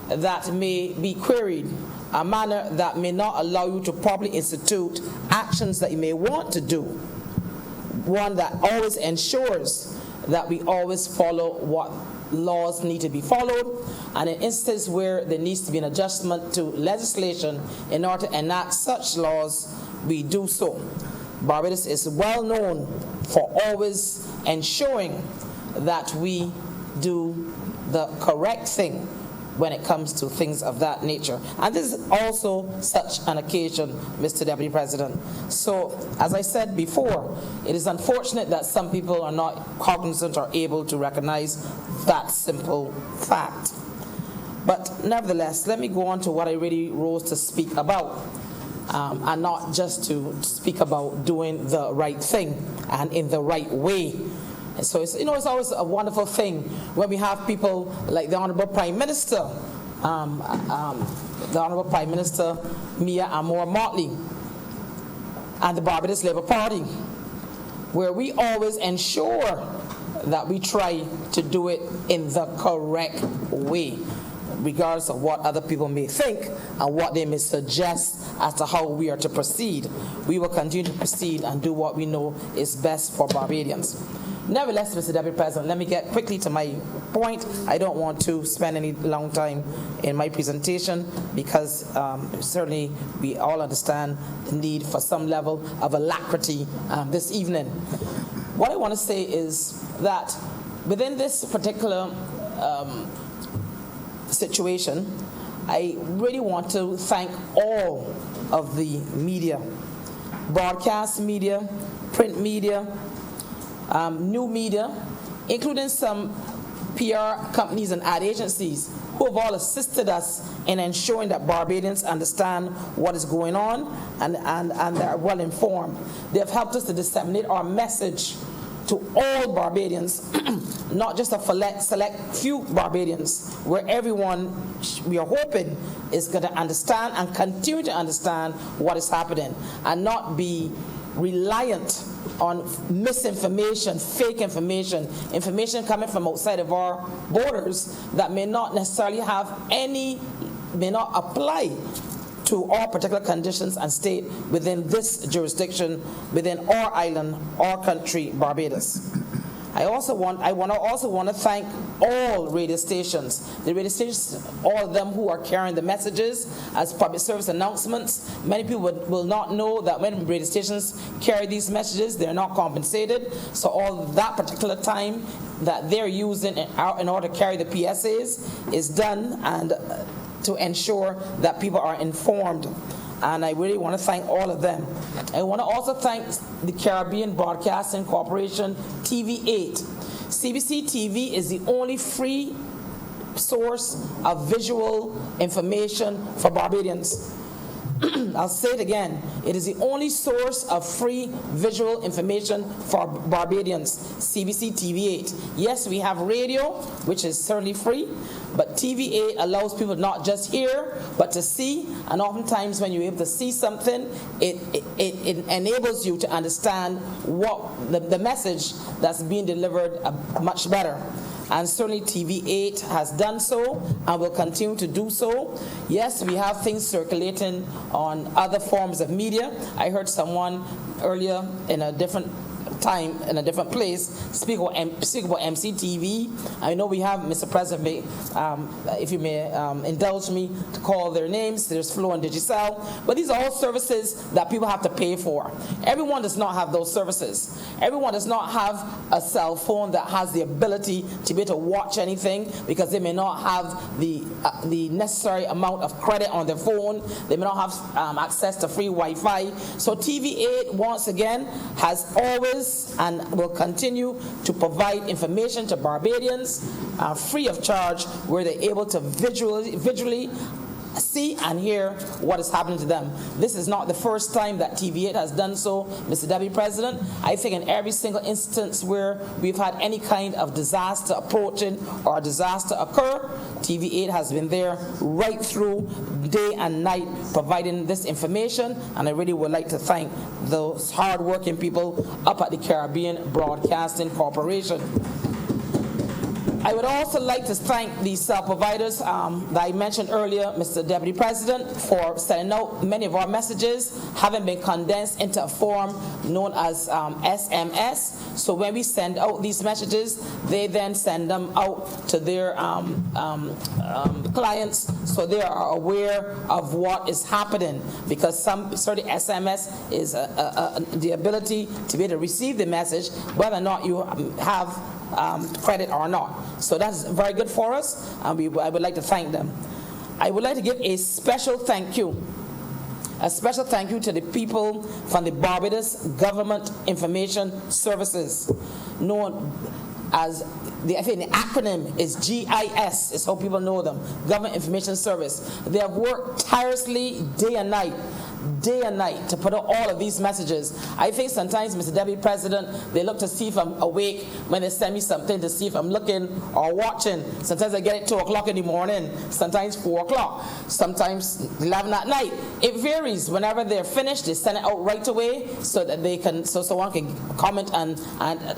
that may be queried, a manner that may not allow you to properly institute actions that you may want to do. One that always ensures that we always follow what laws need to be followed, and in instances where there needs to be an adjustment to legislation in order to enact such laws, we do so. Barbados is well known for always ensuring that we do the correct thing when it comes to things of that nature. And this is also such an occasion, Mr. Deputy President. So, as I said before, it is unfortunate that some people are not cognizant or able to recognize that simple fact. But nevertheless, let me go on to what I really rose to speak about, and not just to speak about doing the right thing and in the right way. And so it's always a wonderful thing when we have people like the Honorable Prime Minister, Mia Amor-Motley, and the Barbados Labour Party, where we always ensure that we try to do it in the correct way, regardless of what other people may think and what they may suggest as to how we are to proceed. We will continue to proceed and do what we know is best for Barbadians. Nevertheless, Mr. Deputy President, let me get quickly to my point. I don't want to spend any long time in my presentation because certainly we all understand the need for some level of alacrity this evening. What I want to say is that within this particular situation, I really want to thank all of the media, broadcast media, print media, new media, including some PR companies and ad agencies who have all assisted us in ensuring that Barbadians understand what is going on and they're well informed. They have helped us to disseminate our message to all Barbadians, not just a select few Barbadians, where everyone, we are hoping, is going to understand and continue to understand what is happening and not be reliant on misinformation, fake information, information coming from outside of our borders that may not necessarily may not apply to our particular conditions and state within this jurisdiction, within our island, our country, Barbados. I also want to thank all radio stations. The radio stations, all of them who are carrying the messages as public service announcements. Many people will not know that when radio stations carry these messages, they're not compensated. So all that particular time that they're using in order to carry the PSAs is done and to ensure that people are informed. And I really want to thank all of them. I want to also thank the Caribbean Broadcasting Corporation, TV8. CBC TV is the only free source of visual information for Barbadians. I'll say it again. It is the only source of free visual information for Barbadians, CBC TV8. Yes, we have radio, which is certainly free, but TV8 allows people not just hear, but to see, and oftentimes when you're able to see something, it enables you to understand what the message that's being delivered much better. And certainly TV8 has done so and will continue to do so. Yes, we have things circulating on other forms of media. I heard someone earlier in a different time, in a different place, speak about MCTV. I know we have, Mr. President, if you may indulge me to call their names, there's Flow and Digicel, but these are all services that people have to pay for. Everyone does not have those services. Everyone does not have a cell phone that has the ability to be able to watch anything because they may not have the necessary amount of credit on their phone. They may not have access to free Wi-Fi. So TV8, once again, has always and will continue to provide information to Barbadians free of charge, where they're able to visually see and hear what is happening to them. This is not the first time that TV8 has done so, Mr. Deputy President. I think in every single instance where we've had any kind of disaster approaching or a disaster occur, TV8 has been there right through day and night providing this information, and I really would like to thank those hard-working people up at the Caribbean Broadcasting Corporation. I would also like to thank the providers that I mentioned earlier, Mr. Deputy President, for sending out many of our messages, having been condensed into a form known as SMS. So when we send out these messages, they then send them out to their clients, so they are aware of what is happening. Because some certain SMS is the ability to be able to receive the message, whether or not you have credit or not. So that's very good for us, and I would like to thank them. I would like to give a special thank you to the people from the Barbados Government Information Services, known as I think the acronym is GIS, is how people know them, Government Information Service. They have worked tirelessly day and night to put out all of these messages. I think sometimes, Mr. Deputy President, they look to see if I'm awake when they send me something, to see if I'm looking or watching. Sometimes I get it 2 o'clock in the morning, sometimes 4 o'clock, sometimes 11 at night. It varies. Whenever they're finished, they send it out right away so that they can, so someone can comment and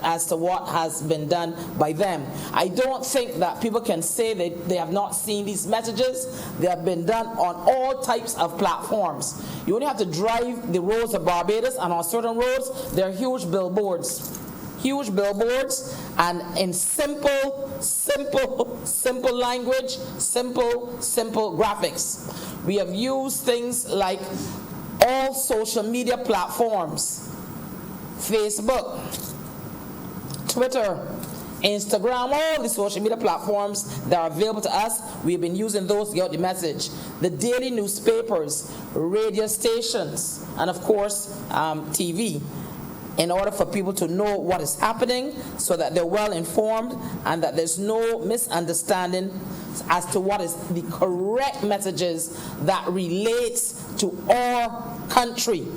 as to what has been done by them. I don't think that people can say that they have not seen these messages. They have been done on all types of platforms. You only have to drive the roads of Barbados, and on certain roads, there are huge billboards, and in simple language, simple graphics. We have used things like all social media platforms, Facebook, Twitter, Instagram, all the social media platforms that are available to us. We've been using those to get out the message. The daily newspapers, radio stations, and of course, TV, in order for people to know what is happening so that they're well informed and that there's no misunderstanding as to what is the correct messages that relates to our country.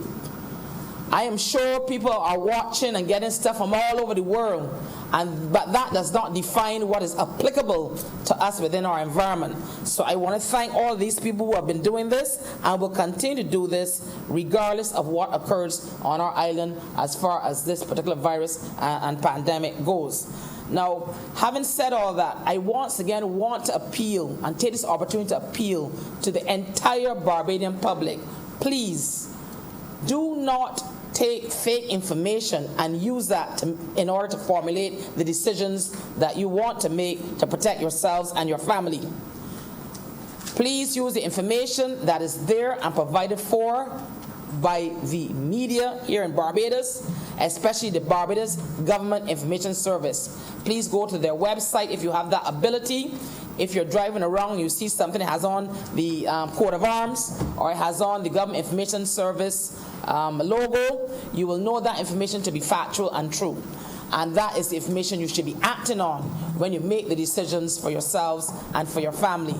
I am sure people are watching and getting stuff from all over the world, but that does not define what is applicable to us within our environment. So I want to thank all these people who have been doing this and will continue to do this regardless of what occurs on our island as far as this particular virus and pandemic goes. Now, having said all that, I once again want to appeal and take this opportunity to appeal to the entire Barbadian public. Please, do not take fake information and use that in order to formulate the decisions that you want to make to protect yourselves and your family. Please use the information that is there and provided for by the media here in Barbados, especially the Barbados Government Information Service. Please go to their website if you have that ability. If you're driving around and you see something that has on the coat of arms or it has on the Government Information Service logo, you will know that information to be factual and true. And that is the information you should be acting on when you make the decisions for yourselves and for your family.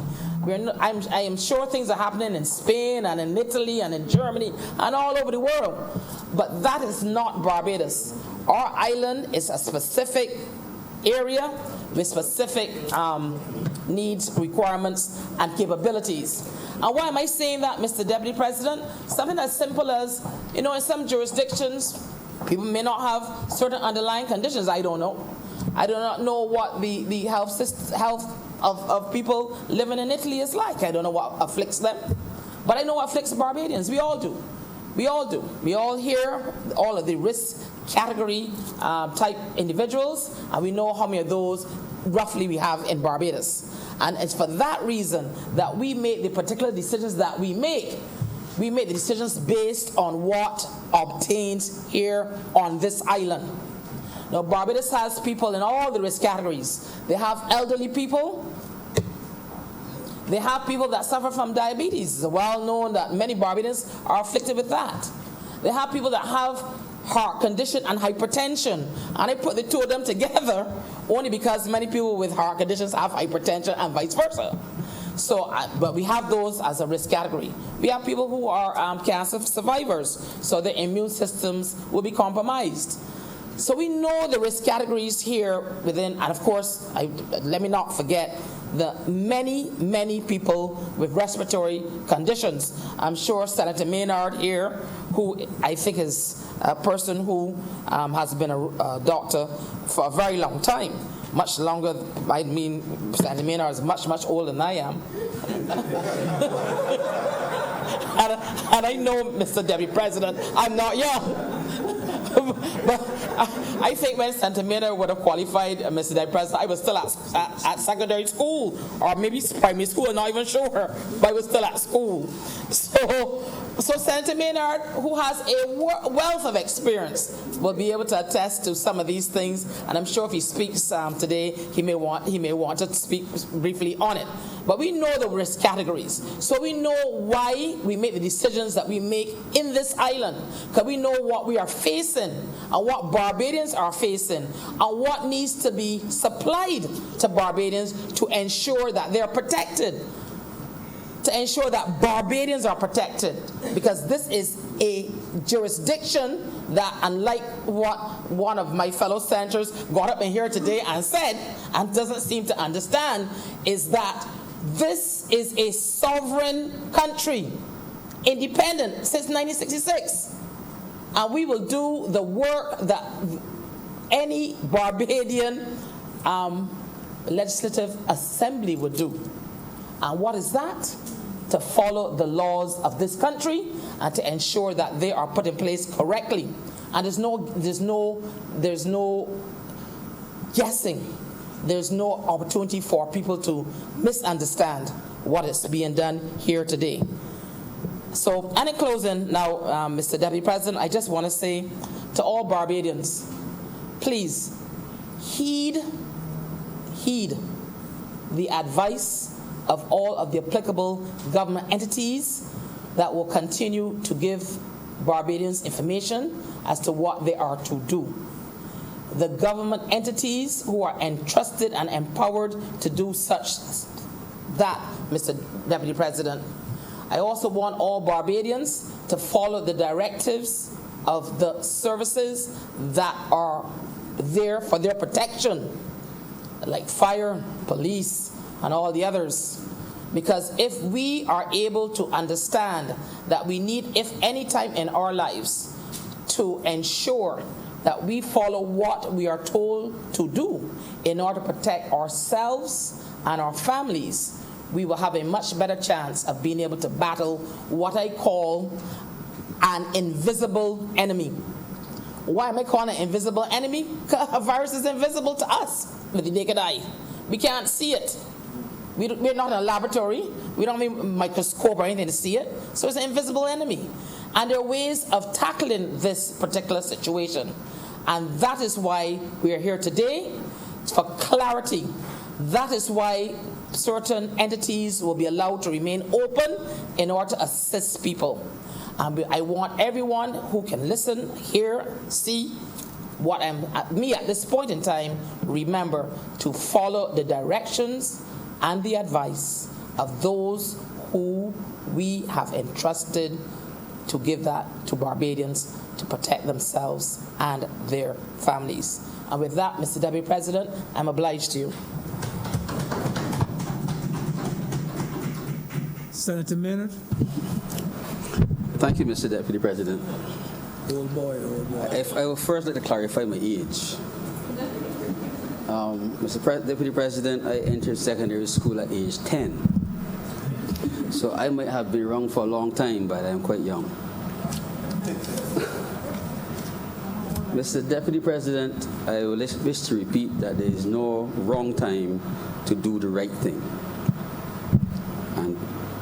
I am sure things are happening in Spain and in Italy and in Germany and all over the world, but that is not Barbados. Our island is a specific area with specific needs, requirements, and capabilities. And why am I saying that, Mr. Deputy President? Something as simple as, in some jurisdictions, people may not have certain underlying conditions. I don't know. I do not know what the health of people living in Italy is like. I don't know what afflicts them. But I know what afflicts Barbadians. We all do. We all hear all of the risk category type individuals, and we know how many of those roughly we have in Barbados. And it's for that reason that we make the particular decisions that we make. We make the decisions based on what obtains here on this island. Now, Barbados has people in all the risk categories. They have elderly people. They have people that suffer from diabetes. It's well known that many Barbadians are afflicted with that. They have people that have heart condition and hypertension. And I put the two of them together only because many people with heart conditions have hypertension and vice versa. So, but we have those as a risk category. We have people who are cancer survivors, so their immune systems will be compromised. So we know the risk categories here within, and of course, let me not forget the many people with respiratory conditions. I'm sure Senator Maynard here, who I think is a person who has been a doctor for a very long time, much longer. I mean, Senator Maynard is much, much older than I am. And I know, Mr. Deputy President, I'm not young. But I think when Senator Maynard would have qualified, Mr. Deputy President, I was still at secondary school, or maybe primary school, I'm not even sure, but I was still at school. So Senator Maynard, who has a wealth of experience, will be able to attest to some of these things, and I'm sure if he speaks today, he may want to speak briefly on it. But we know the risk categories, so we know why we make the decisions that we make in this island, because we know what we are facing and what Barbadians are facing and what needs to be supplied to Barbadians to ensure that they're protected, to ensure that Barbadians are protected, because this is a jurisdiction that, unlike what one of my fellow senators got up in here today and said and doesn't seem to understand, is that this is a sovereign country, independent since 1966. And we will do the work that any Barbadian legislative assembly would do. And what is that? To follow the laws of this country and to ensure that they are put in place correctly. And there's no guessing. There's no opportunity for people to misunderstand what is being done here today. So, and in closing now, Mr. Deputy President, I just want to say to all Barbadians, please heed the advice of all of the applicable government entities that will continue to give Barbadians information as to what they are to do. The government entities who are entrusted and empowered to do such that, Mr. Deputy President. I also want all Barbadians to follow the directives of the services that are there for their protection, like fire, police, and all the others. Because if we are able to understand that we need, if any time in our lives, to ensure that we follow what we are told to do in order to protect ourselves and our families, we will have a much better chance of being able to battle what I call an invisible enemy. Why am I calling it invisible enemy? Because a virus is invisible to us with the naked eye. We can't see it. We're not in a laboratory. We don't have a microscope or anything to see it. So it's an invisible enemy. And there are ways of tackling this particular situation. And that is why we are here today, for clarity. That is why certain entities will be allowed to remain open in order to assist people. I want everyone who can listen, hear, see what me at this point in time, remember to follow the directions and the advice of those who we have entrusted to give that to Barbadians to protect themselves and their families. And with that, Mr. Deputy President, I'm obliged to you. Senator Maynard. Thank you, Mr. Deputy President. Old boy. I would first like to clarify my age. Mr. Deputy President, I entered secondary school at age 10. So I might have been wrong for a long time, but I'm quite young. Mr. Deputy President, I will wish to repeat that there is no wrong time to do the right thing. And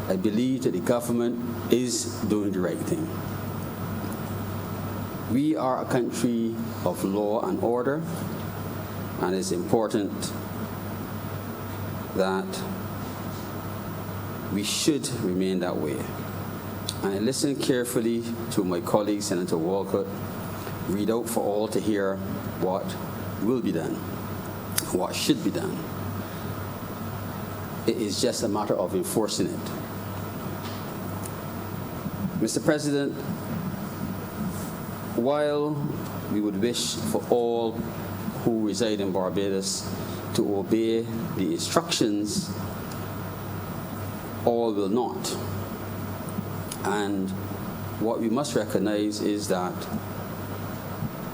I believe that the government is doing the right thing. We are a country of law and order, and it's important that we should remain that way. And I listened carefully to my colleague, Senator Walcott, read out for all to hear what will be done, what should be done. It is just a matter of enforcing it. Mr. President, while we would wish for all who reside in Barbados to obey the instructions, all will not. And what we must recognize is that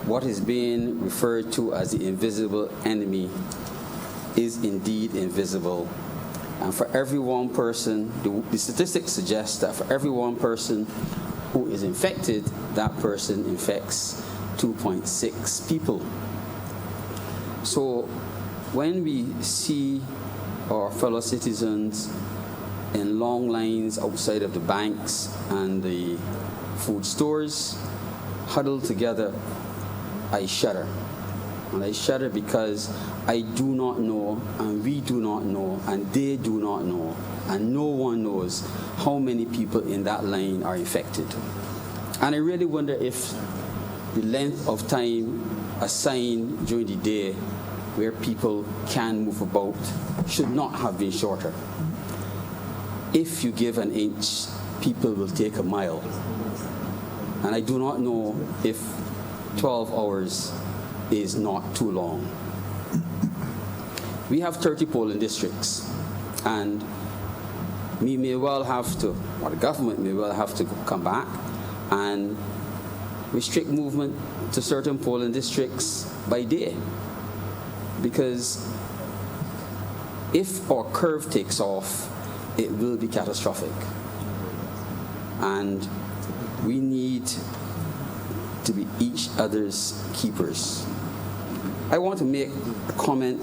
what is being referred to as the invisible enemy is indeed invisible. And for every one person, the statistics suggest that for every one person who is infected, that person infects 2.6 people. So when we see our fellow citizens in long lines outside of the banks and the food stores, huddled together, I shudder. And I shudder because I do not know, and we do not know, and they do not know, and no one knows how many people in that line are infected. And I really wonder if the length of time assigned during the day where people can move about should not have been shorter. If you give an inch, people will take a mile. And I do not know if 12 hours is not too long. We have 30 polling districts, and we may well have to, or the government may well have to come back and restrict movement to certain polling districts by day. Because if our curve takes off, it will be catastrophic. And we need to be each other's keepers. I want to make a comment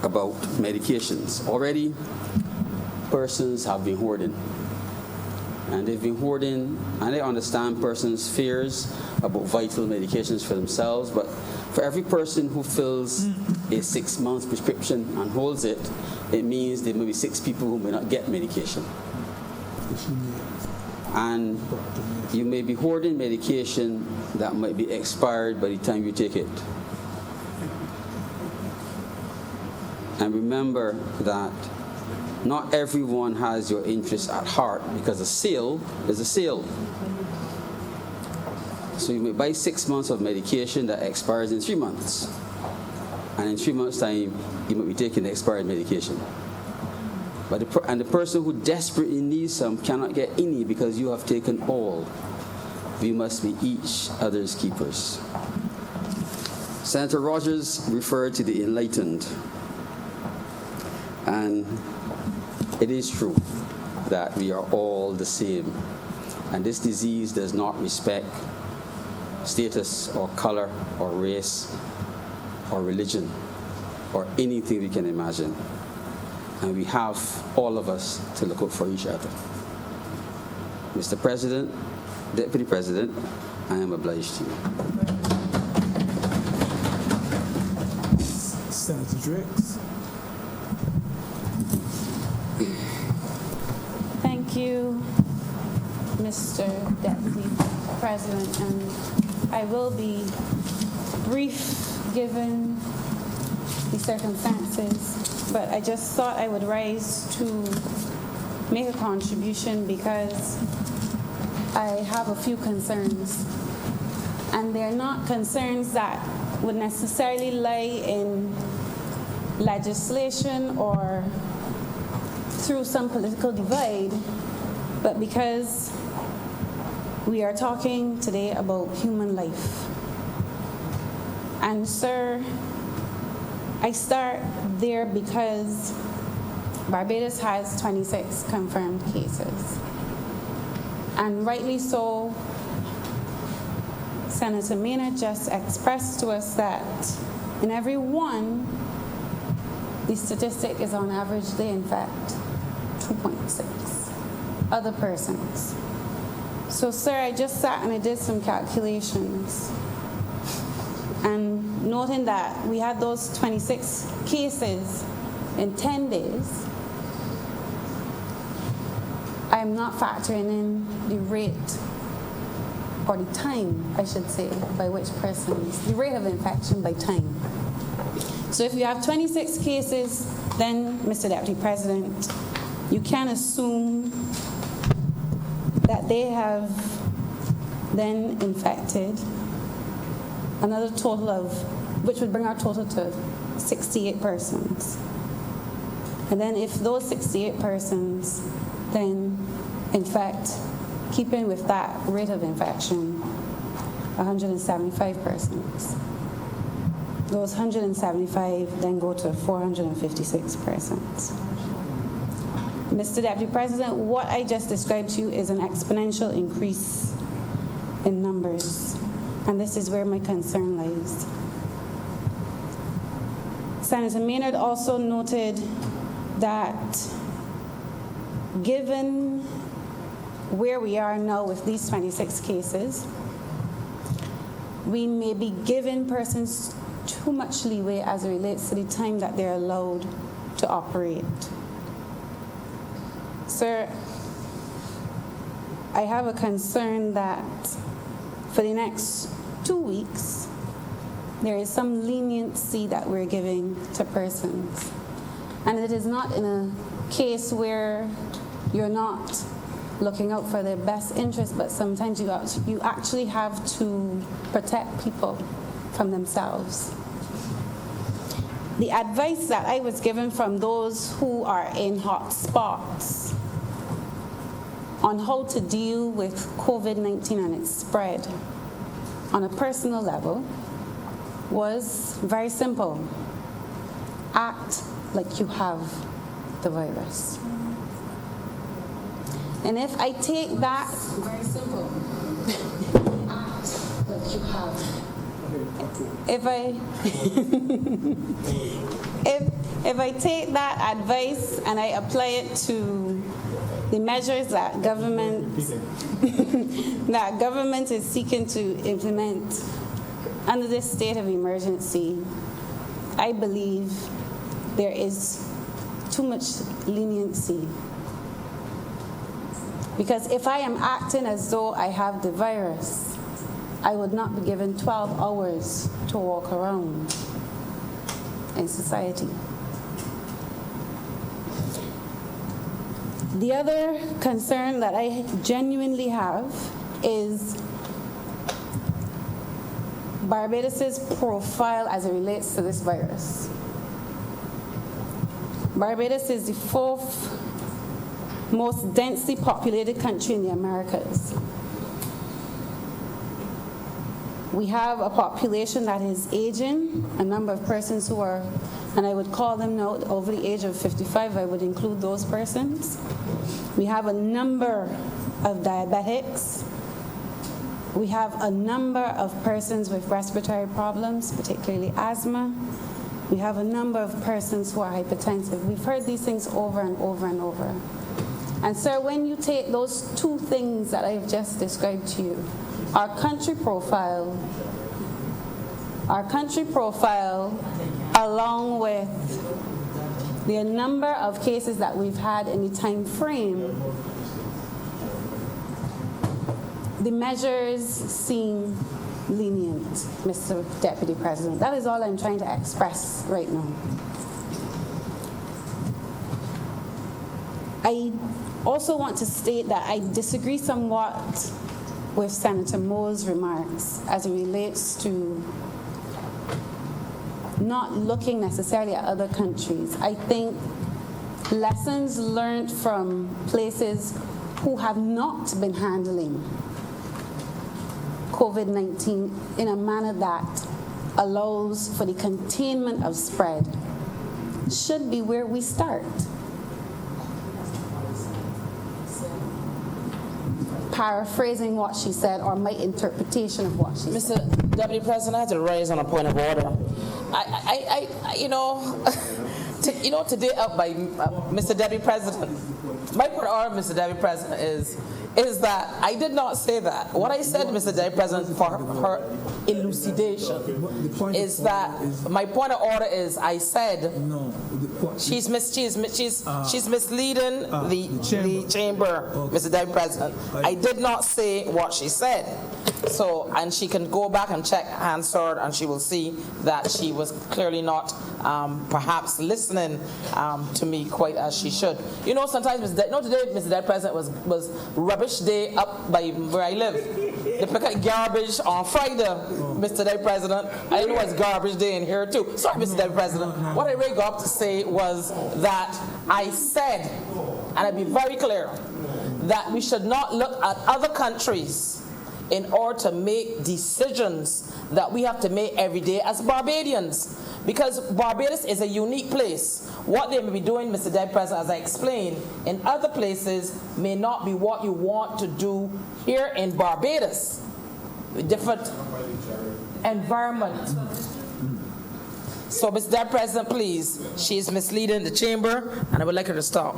about medications. Already, persons have been hoarding. And they've been hoarding, and I understand persons' fears about vital medications for themselves, but for every person who fills a 6-month prescription and holds it, it means there may be 6 people who may not get medication. And you may be hoarding medication that might be expired by the time you take it. And remember that not everyone has your interests at heart, because a sale is a sale. So you may buy 6 months of medication that expires in 3 months. And in 3 months' time, you might be taking the expired medication. But the person who desperately needs some cannot get any because you have taken all. We must be each other's keepers. Senator Rogers referred to the enlightened. And it is true that we are all the same. And this disease does not respect status or color or race or religion or anything we can imagine. And we have, all of us, to look out for each other. Mr. President, Deputy President, I am obliged to you. Senator Drix. Thank you, Mr. Deputy President, and I will be brief given the circumstances, but I just thought I would rise to make a contribution because I have a few concerns, and they're not concerns that would necessarily lie in legislation or through some political divide, but because we are talking today about human life. And sir, I start there because Barbados has 26 confirmed cases. And rightly so, Senator Maynard just expressed to us that in every one, the statistic is on average they infect 2.6 other persons. So sir, I just sat and I did some calculations. And noting that we had those 26 cases in 10 days, I am not factoring in the rate, or the time, I should say, by which persons, the rate of infection by time. So if you have 26 cases, then, Mr. Deputy President, you can assume that they have then infected another total of, which would bring our total to 68 persons. And then if those 68 persons then infect, keeping with that rate of infection, 175 persons. those 175 then go to 456 persons. Mr. Deputy President, what I just described to you is an exponential increase in numbers, and this is where my concern lies. Senator Maynard also noted that given where we are now with these 26 cases, we may be giving persons too much leeway as it relates to the time that they're allowed to operate. Sir, I have a concern that for the next 2 weeks, there is some leniency that we're giving to persons. And it is not in a case where you're not looking out for their best interest, but sometimes you actually have to protect people from themselves. The advice that I was given from those who are in hot spots on how to deal with COVID-19 and its spread on a personal level was very simple. Act like you have the virus. And if I take that, very simple, act like you have. If I take that advice and I apply it to the measures that government is seeking to implement under this state of emergency, I believe there is too much leniency. Because if I am acting as though I have the virus, I would not be given 12 hours to walk around in society. The other concern that I genuinely have is Barbados' profile as it relates to this virus. Barbados is the 4th most densely populated country in the Americas. We have a population that is aging, a number of persons who are, and I would call them now over the age of 55, I would include those persons. We have a number of diabetics. We have a number of persons with respiratory problems, particularly asthma. We have a number of persons who are hypertensive. We've heard these things over and over and over. And sir, when you take those two things that I have just described to you, our country profile along with the number of cases that we've had in the time frame, the measures seem lenient, Mr. Deputy President. That is all I'm trying to express right now. I also want to state that I disagree somewhat with Senator Moe's remarks as it relates to not looking necessarily at other countries. I think lessons learned from places who have not been handling COVID-19 in a manner that allows for the containment of spread should be where we start. Paraphrasing what she said, or my interpretation of what she said. Mr. Deputy President, I have to raise on a point of order. Today up by Mr. Deputy President, my point of order, Mr. Deputy President, is that I did not say that. What I said, Mr. Deputy President, for her elucidation, is that my point of order is I said she's misleading the chamber, Mr. Deputy President. I did not say what she said. So, and she can go back and check Hansard, and she will see that she was clearly not perhaps listening to me quite as she should. You know, sometimes today, Mr. Deputy President, was rubbish day up by where I live. They pick up garbage on Friday, Mr. Deputy President. I know it's garbage day in here too. Sorry, Mr. Deputy President. What I really got up to say was that I said, and I'd be very clear, that we should not look at other countries in order to make decisions that we have to make every day as Barbadians. Because Barbados is a unique place. What they may be doing, Mr. Deputy President, as I explained, in other places may not be what you want to do here in Barbados. With different environment. So, Mr. Deputy President, please, she is misleading the chamber, and I would like her to stop.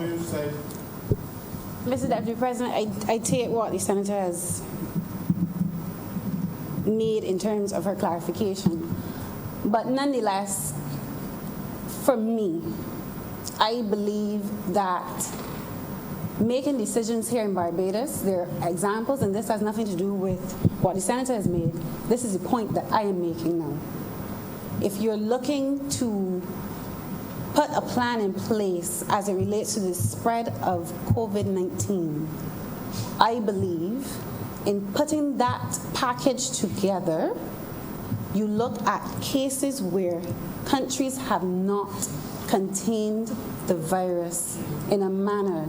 Mr. Deputy President, I take what the Senator has made in terms of her clarification. But nonetheless, for me, I believe that making decisions here in Barbados, there are examples, and this has nothing to do with what the Senator has made. This is the point that I am making now. If you're looking to put a plan in place as it relates to the spread of COVID-19, I believe in putting that package together, you look at cases where countries have not contained the virus in a manner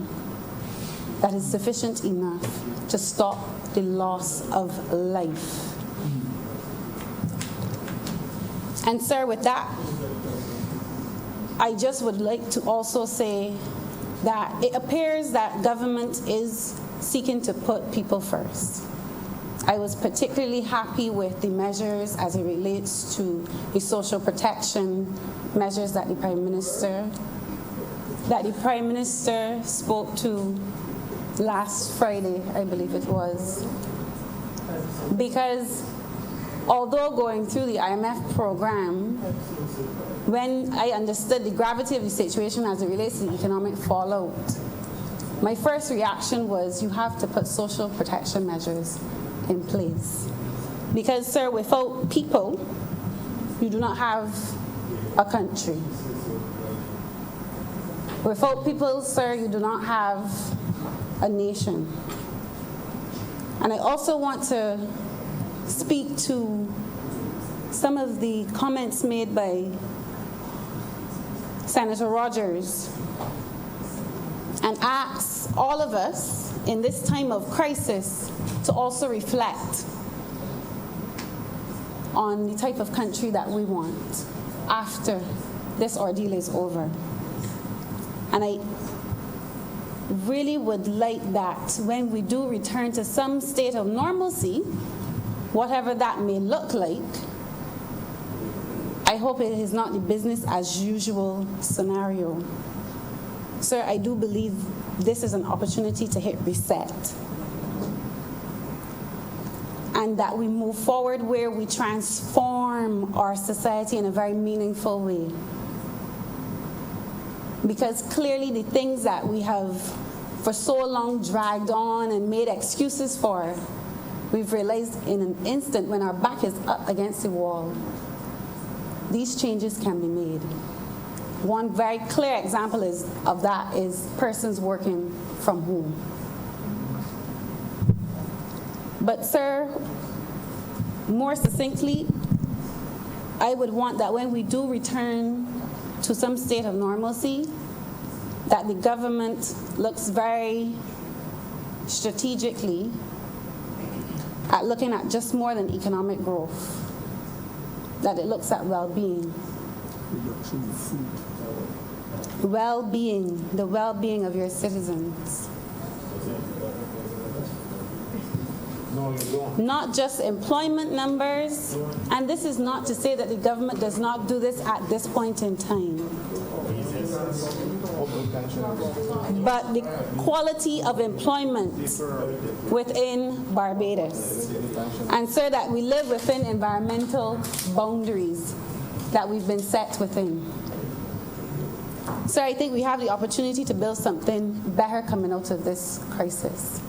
that is sufficient enough to stop the loss of life. And sir, with that, I just would like to also say that it appears that government is seeking to put people first. I was particularly happy with the measures as it relates to the social protection measures that the Prime Minister spoke to last Friday, I believe it was. Because although going through the IMF program, when I understood the gravity of the situation as it relates to the economic fallout, my first reaction was you have to put social protection measures in place. Because, sir, without people, you do not have a country. Without people, sir, you do not have a nation. And I also want to speak to some of the comments made by Senator Rogers and ask all of us in this time of crisis to also reflect on the type of country that we want after this ordeal is over. And I really would like that when we do return to some state of normalcy, whatever that may look like, I hope it is not the business as usual scenario. Sir, I do believe this is an opportunity to hit reset. And that we move forward where we transform our society in a very meaningful way. Because clearly the things that we have for so long dragged on and made excuses for, we've realized in an instant when our back is up against the wall, these changes can be made. One very clear example of that is persons working from home. But sir, more succinctly, I would want that when we do return to some state of normalcy, that the government looks very strategically at looking at just more than economic growth, that it looks at well-being. Well-being, the well-being of your citizens. Not just employment numbers, and this is not to say that the government does not do this at this point in time, but the quality of employment within Barbados, and so that we live within environmental boundaries that we've been set within. So I think we have the opportunity to build something better coming out of this crisis,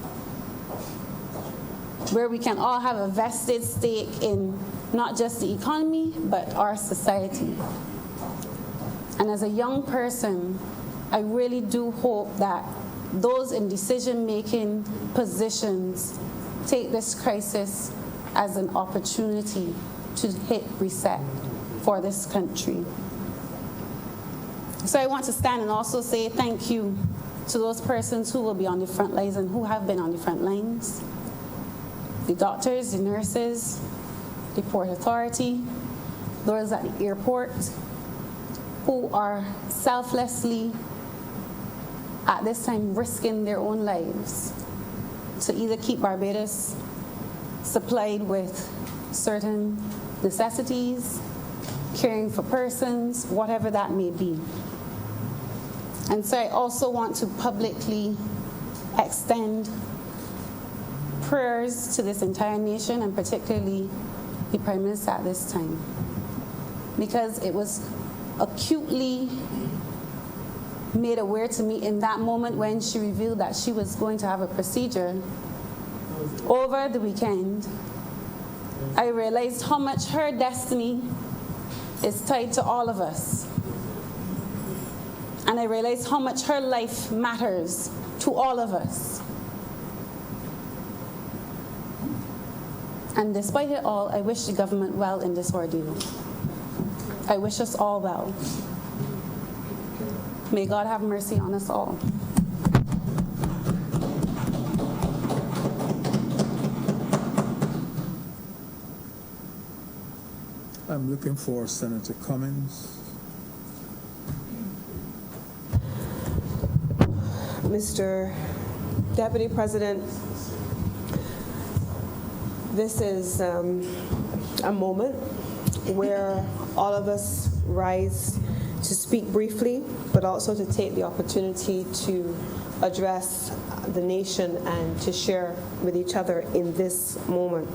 where we can all have a vested stake in not just the economy, but our society. And as a young person, I really do hope that those in decision-making positions take this crisis as an opportunity to hit reset for this country. So I want to stand and also say thank you to those persons who will be on the front lines and who have been on the front lines. the doctors, the nurses, the Port Authority, those at the airport, who are selflessly, at this time, risking their own lives to either keep Barbados supplied with certain necessities, caring for persons, whatever that may be. And so I also want to publicly extend prayers to this entire nation, and particularly the Prime Minister at this time, because it was acutely made aware to me in that moment when she revealed that she was going to have a procedure over the weekend. I realized how much her destiny is tied to all of us. And I realized how much her life matters to all of us. And despite it all, I wish the government well in this ordeal. I wish us all well. May God have mercy on us all. I'm looking for Senator Cummings. Mr. Deputy President, this is a moment where all of us rise to speak briefly, but also to take the opportunity to address the nation and to share with each other in this moment.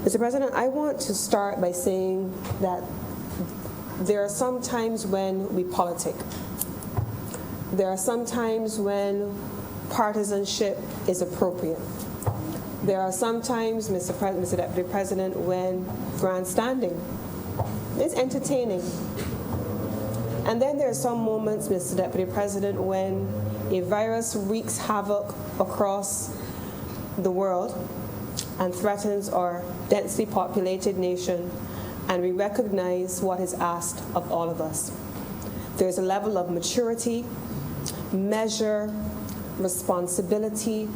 Mr. President, I want to start by saying that there are some times when we politic. There are some times when partisanship is appropriate. There are some times, Mr. Deputy President, when grandstanding is entertaining. And then there are some moments, Mr. Deputy President, when a virus wreaks havoc across the world and threatens our densely populated nation, and we recognize what is asked of all of us. There's a level of maturity, measure, responsibility,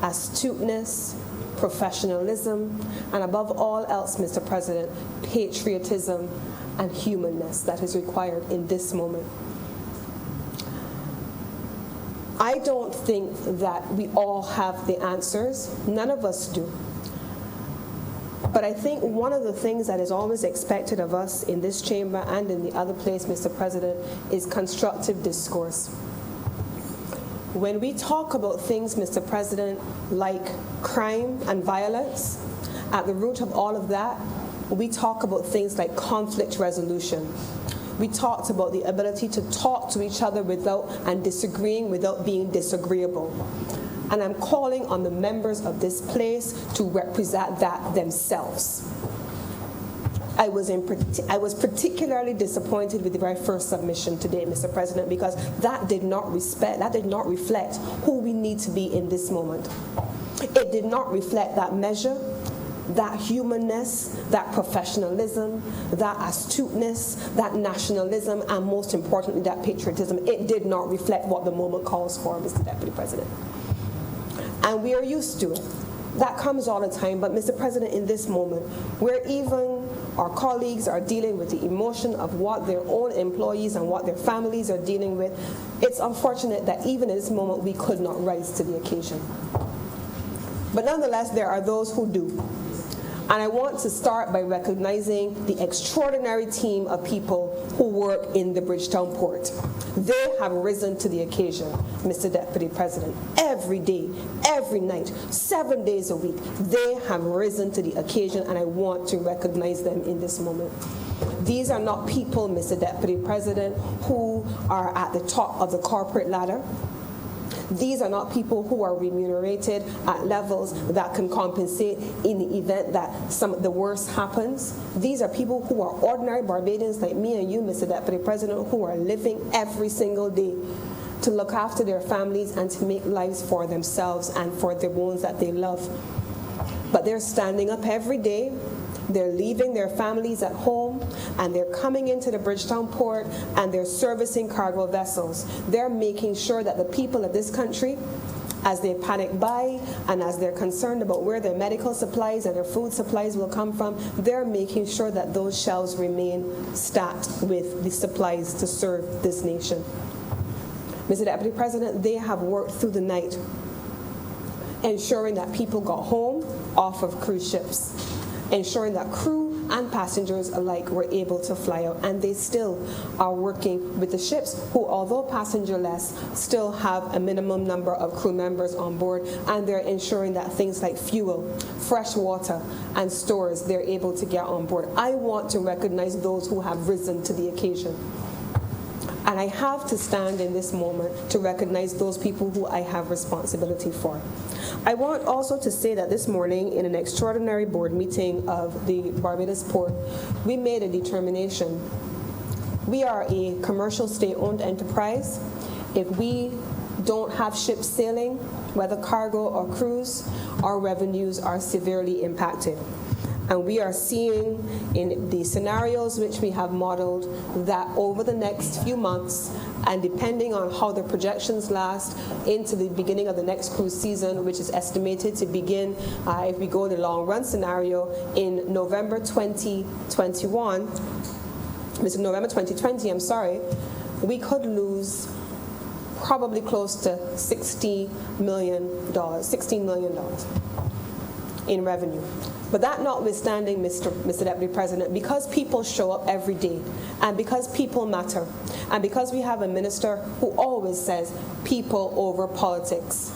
astuteness, professionalism, and above all else, Mr. President, patriotism and humanness that is required in this moment. I don't think that we all have the answers. None of us do. But I think one of the things that is always expected of us in this chamber and in the other place, Mr. President, is constructive discourse. When we talk about things, Mr. President, like crime and violence, at the root of all of that, we talk about things like conflict resolution. We talked about the ability to talk to each other and disagreeing without being disagreeable. And I'm calling on the members of this place to represent that themselves. I was particularly disappointed with the very first submission today, Mr. President, because that did not reflect who we need to be in this moment. It did not reflect that measure, that humanness, that professionalism, that astuteness, that nationalism, and most importantly, that patriotism. It did not reflect what the moment calls for, Mr. Deputy President. And we are used to it. That comes all the time, but Mr. President, in this moment, where even our colleagues are dealing with the emotion of what their own employees and what their families are dealing with, it's unfortunate that even in this moment we could not rise to the occasion. But nonetheless, there are those who do. And I want to start by recognizing the extraordinary team of people who work in the Bridgetown Port. They have risen to the occasion, Mr. Deputy President. Every day, every night, 7 days a week, they have risen to the occasion, and I want to recognize them in this moment. These are not people, Mr. Deputy President, who are at the top of the corporate ladder. These are not people who are remunerated at levels that can compensate in the event that the worst happens. These are people who are ordinary Barbadians like me and you, Mr. Deputy President, who are living every single day to look after their families and to make lives for themselves and for the ones that they love. But they're standing up every day. They're leaving their families at home, and they're coming into the Bridgetown Port, and they're servicing cargo vessels. They're making sure that the people of this country as they panic buy and as they're concerned about where their medical supplies and their food supplies will come from, they're making sure that those shelves remain stacked with the supplies to serve this nation. Mr. Deputy President, they have worked through the night ensuring that people got home off of cruise ships, ensuring that crew and passengers alike were able to fly out, and they still are working with the ships who, although passenger-less, still have a minimum number of crew members on board, and they're ensuring that things like fuel, fresh water, and stores, they're able to get on board. I want to recognize those who have risen to the occasion. And I have to stand in this moment to recognize those people who I have responsibility for. I want also to say that this morning in an extraordinary board meeting of the Barbados Port, we made a determination. We are a commercial state-owned enterprise. If we don't have ships sailing, whether cargo or cruise, our revenues are severely impacted. And we are seeing in the scenarios which we have modeled that over the next few months, and depending on how the projections last into the beginning of the next cruise season, which is estimated to begin, if we go the long run scenario, in November 2021, November 2020, we could lose probably close to $16 million in revenue. But that notwithstanding, Mr. Deputy President, because people show up every day, and because people matter, and because we have a minister who always says people over politics,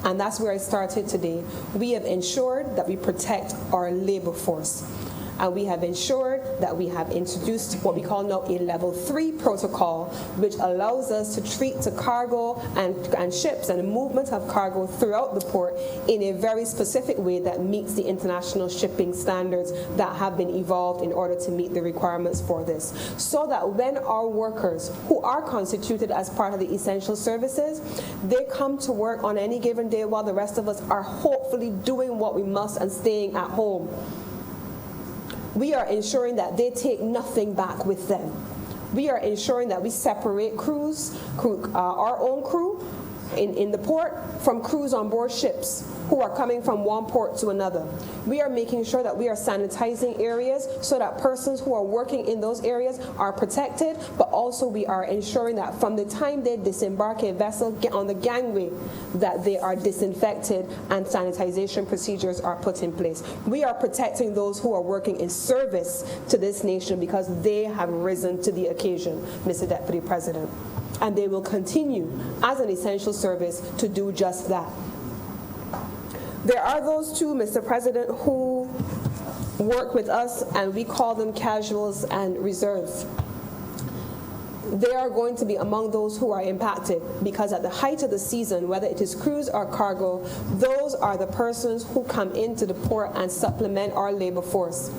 and that's where I started today, we have ensured that we protect our labor force. And we have ensured that we have introduced what we call now a level 3 protocol, which allows us to treat to cargo and ships and the movement of cargo throughout the port in a very specific way that meets the international shipping standards that have been evolved in order to meet the requirements for this. So that when our workers, who are constituted as part of the essential services, they come to work on any given day while the rest of us are hopefully doing what we must and staying at home, we are ensuring that they take nothing back with them. We are ensuring that we separate our own crew in the port from crews on board ships who are coming from one port to another. We are making sure that we are sanitizing areas so that persons who are working in those areas are protected, but also we are ensuring that from the time they disembark a vessel on the gangway, that they are disinfected and sanitization procedures are put in place. We are protecting those who are working in service to this nation because they have risen to the occasion, Mr. Deputy President. And they will continue as an essential service to do just that. There are those too, Mr. President, who work with us, and we call them casuals and reserves. They are going to be among those who are impacted because at the height of the season, whether it is cruise or cargo, those are the persons who come into the port and supplement our labor force.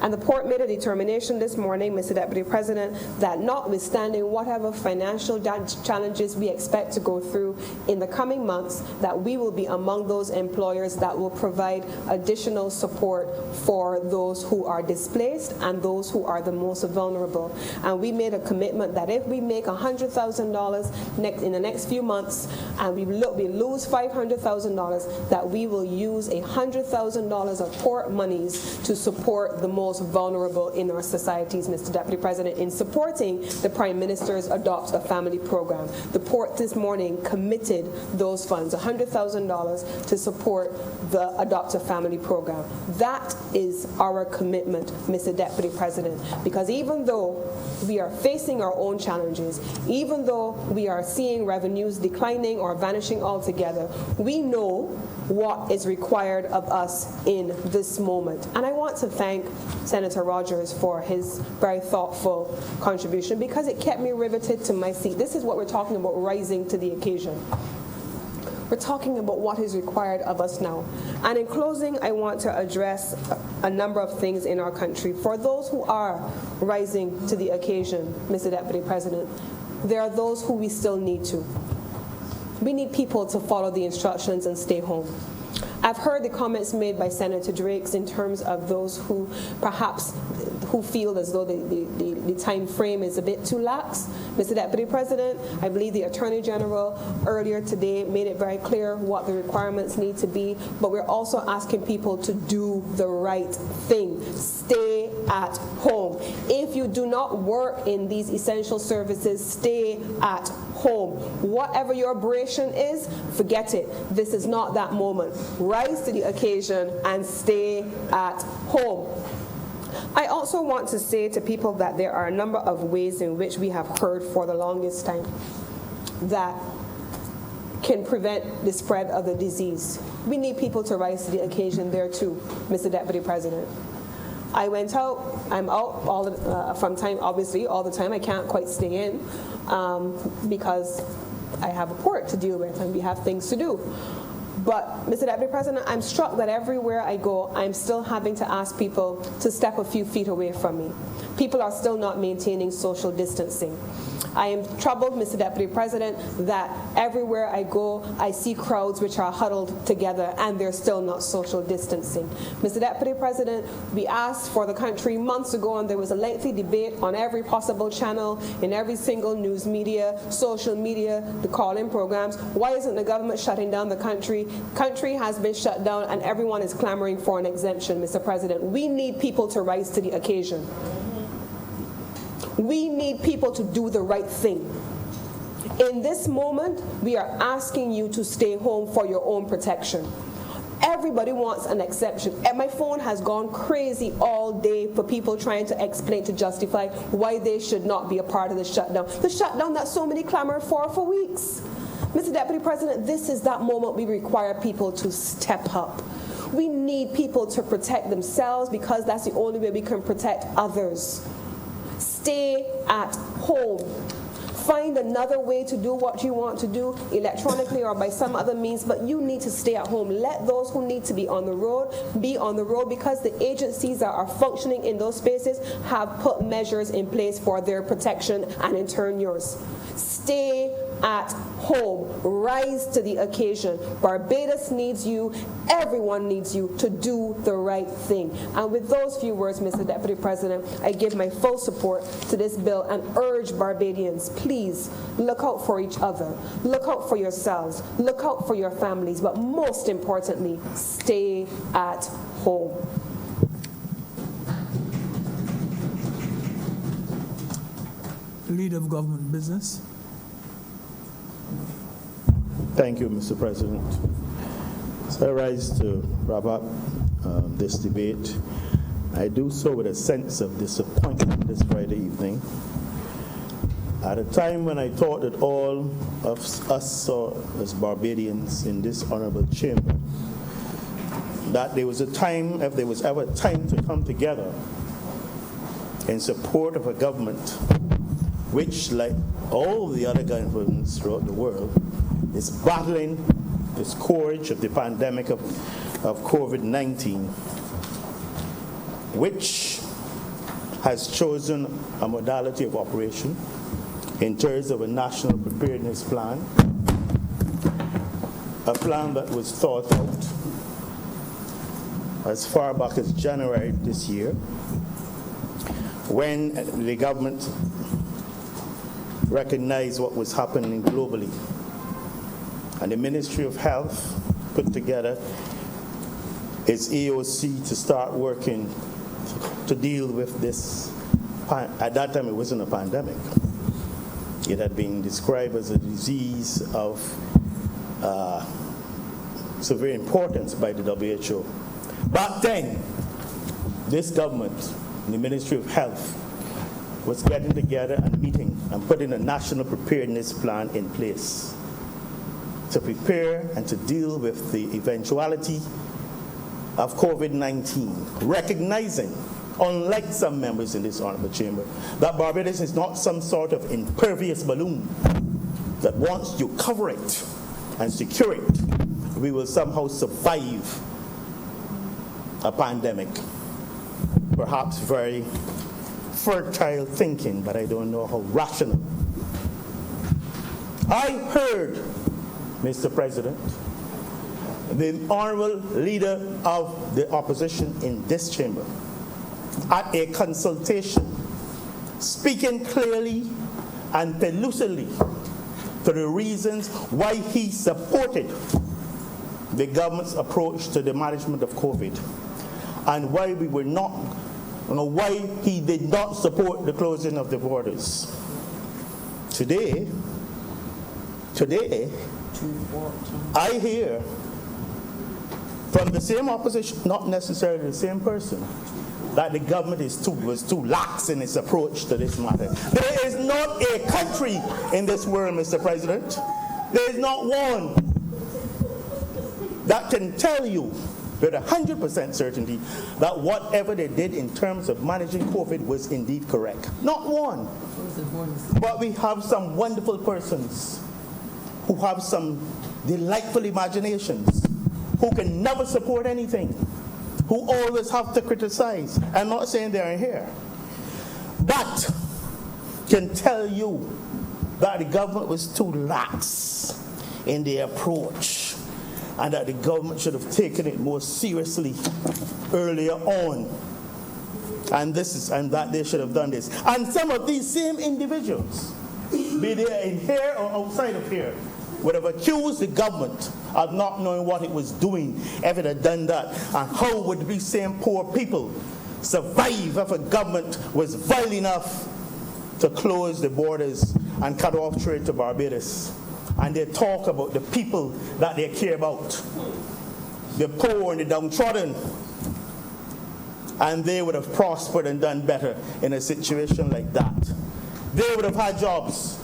And the port made a determination this morning, Mr. Deputy President, that notwithstanding whatever financial challenges we expect to go through in the coming months, that we will be among those employers that will provide additional support for those who are displaced and those who are the most vulnerable. And we made a commitment that if we make $100,000 in the next few months and we lose $500,000, that we will use $100,000 of port monies to support the most vulnerable in our societies, Mr. Deputy President, in supporting the Prime Minister's Adopt a Family program. The port this morning committed those funds, $100,000, to support the Adopt a Family program. That is our commitment, Mr. Deputy President, because even though we are facing our own challenges, even though we are seeing revenues declining or vanishing altogether, we know what is required of us in this moment. And I want to thank Senator Rogers for his very thoughtful contribution because it kept me riveted to my seat. This is what we're talking about, rising to the occasion. We're talking about what is required of us now. And in closing, I want to address a number of things in our country. For those who are rising to the occasion, Mr. Deputy President, there are those who we still need to. We need people to follow the instructions and stay home. I've heard the comments made by Senator Drakes in terms of those who perhaps who feel as though the time frame is a bit too lax. Mr. Deputy President, I believe the Attorney General earlier today made it very clear what the requirements need to be, but we're also asking people to do the right thing. Stay at home. If you do not work in these essential services, stay at home. Whatever your aberration is, forget it. This is not that moment. Rise to the occasion and stay at home. I also want to say to people that there are a number of ways in which we have heard for the longest time that can prevent the spread of the disease. We need people to rise to the occasion there too, Mr. Deputy President. I went out, I'm out from time, obviously, all the time. I can't quite stay in because I have a port to deal with and we have things to do. But, Mr. Deputy President, I'm struck that everywhere I go, I'm still having to ask people to step a few feet away from me. People are still not maintaining social distancing. I am troubled, Mr. Deputy President, that everywhere I go, I see crowds which are huddled together and they're still not social distancing. Mr. Deputy President, we asked for the country months ago and there was a lengthy debate on every possible channel, in every single news media, social media, the call-in programs. Why isn't the government shutting down the country? Country has been shut down and everyone is clamoring for an exemption, Mr. President. We need people to rise to the occasion. We need people to do the right thing. In this moment, we are asking you to stay home for your own protection. Everybody wants an exception. And my phone has gone crazy all day for people trying to explain, to justify why they should not be a part of the shutdown. The shutdown that so many clamored for weeks. Mr. Deputy President, this is that moment we require people to step up. We need people to protect themselves because that's the only way we can protect others. Stay at home. Find another way to do what you want to do, electronically or by some other means, but you need to stay at home. Let those who need to be on the road, because the agencies that are functioning in those spaces have put measures in place for their protection and in turn yours. Stay at home. Rise to the occasion. Barbados needs you. Everyone needs you to do the right thing. And with those few words, Mr. Deputy President, I give my full support to this bill and urge Barbadians, please look out for each other. Look out for yourselves. Look out for your families. But most importantly, stay at home. Leader of Government Business. Thank you, Mr. President. So I rise to wrap up this debate. I do so with a sense of disappointment this Friday evening. At a time when I thought that all of us as Barbadians in this honorable chamber, that there was a time, if there was ever a time to come together in support of a government which, like all the other governments throughout the world, is battling the scourge of the pandemic of COVID-19, which has chosen a modality of operation in terms of a national preparedness plan, a plan that was thought out as far back as January this year, when the government recognized what was happening globally. And the Ministry of Health put together its EOC to start working to deal with this. At that time, it wasn't a pandemic. It had been described as a disease of severe importance by the WHO. Back then, this government, the Ministry of Health, was getting together and meeting and putting a national preparedness plan in place to prepare and to deal with the eventuality of COVID-19, recognizing, unlike some members in this honorable chamber, that Barbados is not some sort of impervious balloon that once you cover it and secure it, we will somehow survive a pandemic. Perhaps very fertile thinking, but I don't know how rational. I heard, Mr. President, the honorable leader of the opposition in this chamber at a consultation, speaking clearly and pellucidly to the reasons why he supported the government's approach to the management of COVID and why we were not, why he did not support the closing of the borders. Today, I hear from the same opposition, not necessarily the same person, that the government was too lax in its approach to this matter. There is not a country in this world, Mr. President, there is not one that can tell you with 100% certainty that whatever they did in terms of managing COVID was indeed correct. Not one. But we have some wonderful persons who have some delightful imaginations, who can never support anything, who always have to criticize. I'm not saying they're in here, but can tell you that the government was too lax in their approach and that the government should have taken it more seriously earlier on. And that they should have done this. And some of these same individuals, be they in here or outside of here, would have accused the government of not knowing what it was doing if it had done that. And how would these same poor people survive if a government was vile enough to close the borders and cut off trade to Barbados? And they talk about the people that they care about, the poor and the downtrodden. And they would have prospered and done better in a situation like that. They would have had jobs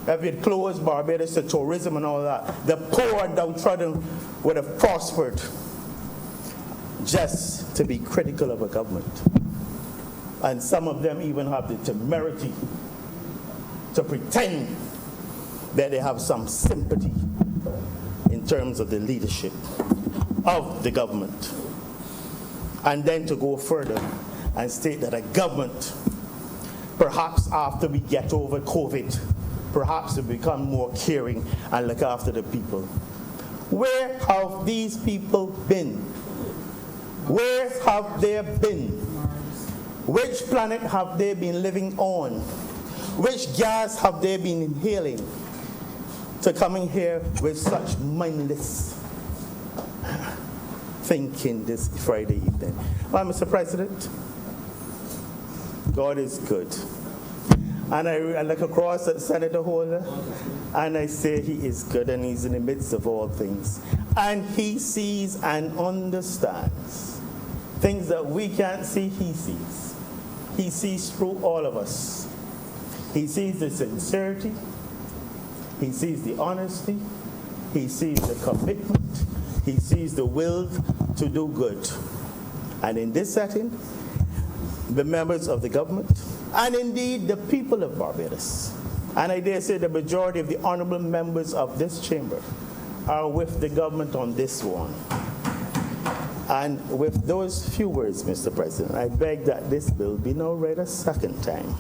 if it closed Barbados to tourism and all that. The poor and downtrodden would have prospered just to be critical of a government. And some of them even have the temerity to pretend that they have some sympathy in terms of the leadership of the government. And then to go further and state that a government, perhaps after we get over COVID, perhaps will become more caring and look after the people. Where have these people been? Where have they been? Which planet have they been living on? Which gas have they been inhaling to coming here with such mindless thinking this Friday evening? Well, Mr. President, God is good. And I look across at Senator Holder and I say he is good and he's in the midst of all things. And he sees and understands things that we can't see, he sees. He sees through all of us. He sees the sincerity. He sees the honesty. He sees the commitment. He sees the will to do good. And in this setting, the members of the government, and indeed the people of Barbados, and I dare say the majority of the honorable members of this chamber, are with the government on this one. And with those few words, Mr. President, I beg that this bill be now read a second time.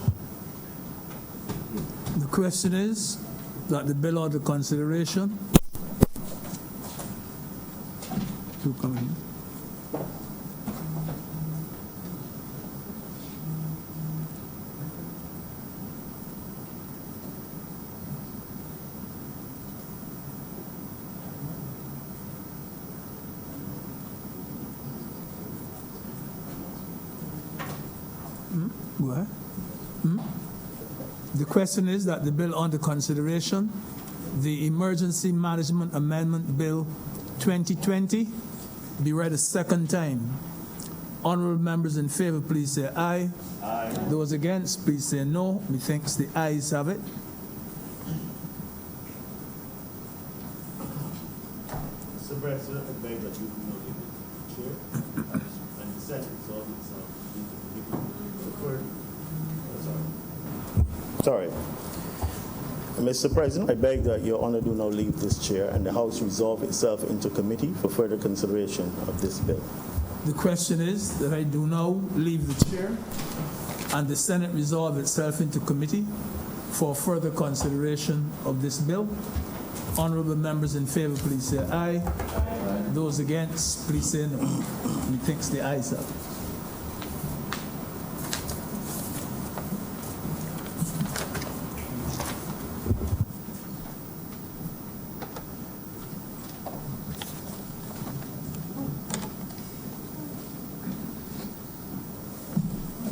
The question is that the bill under consideration. Two coming. Go ahead. The question is that the bill under consideration, the Emergency Management Amendment Bill 2020, be read a second time. Honorable members in favor, please say aye. Aye. Those against, please say no. Methinks the ayes have it. Mr. President, I beg that you know the chair and the Senate resolve itself. Sorry. Mr. President, I beg that your honor do not leave this chair and the House resolve itself into committee for further consideration of this bill. The question is that I do now leave the chair and the Senate resolve itself into committee for further consideration of this bill. Honorable members in favor, please say aye. Aye. Those against, please say no. Methinks the ayes have it.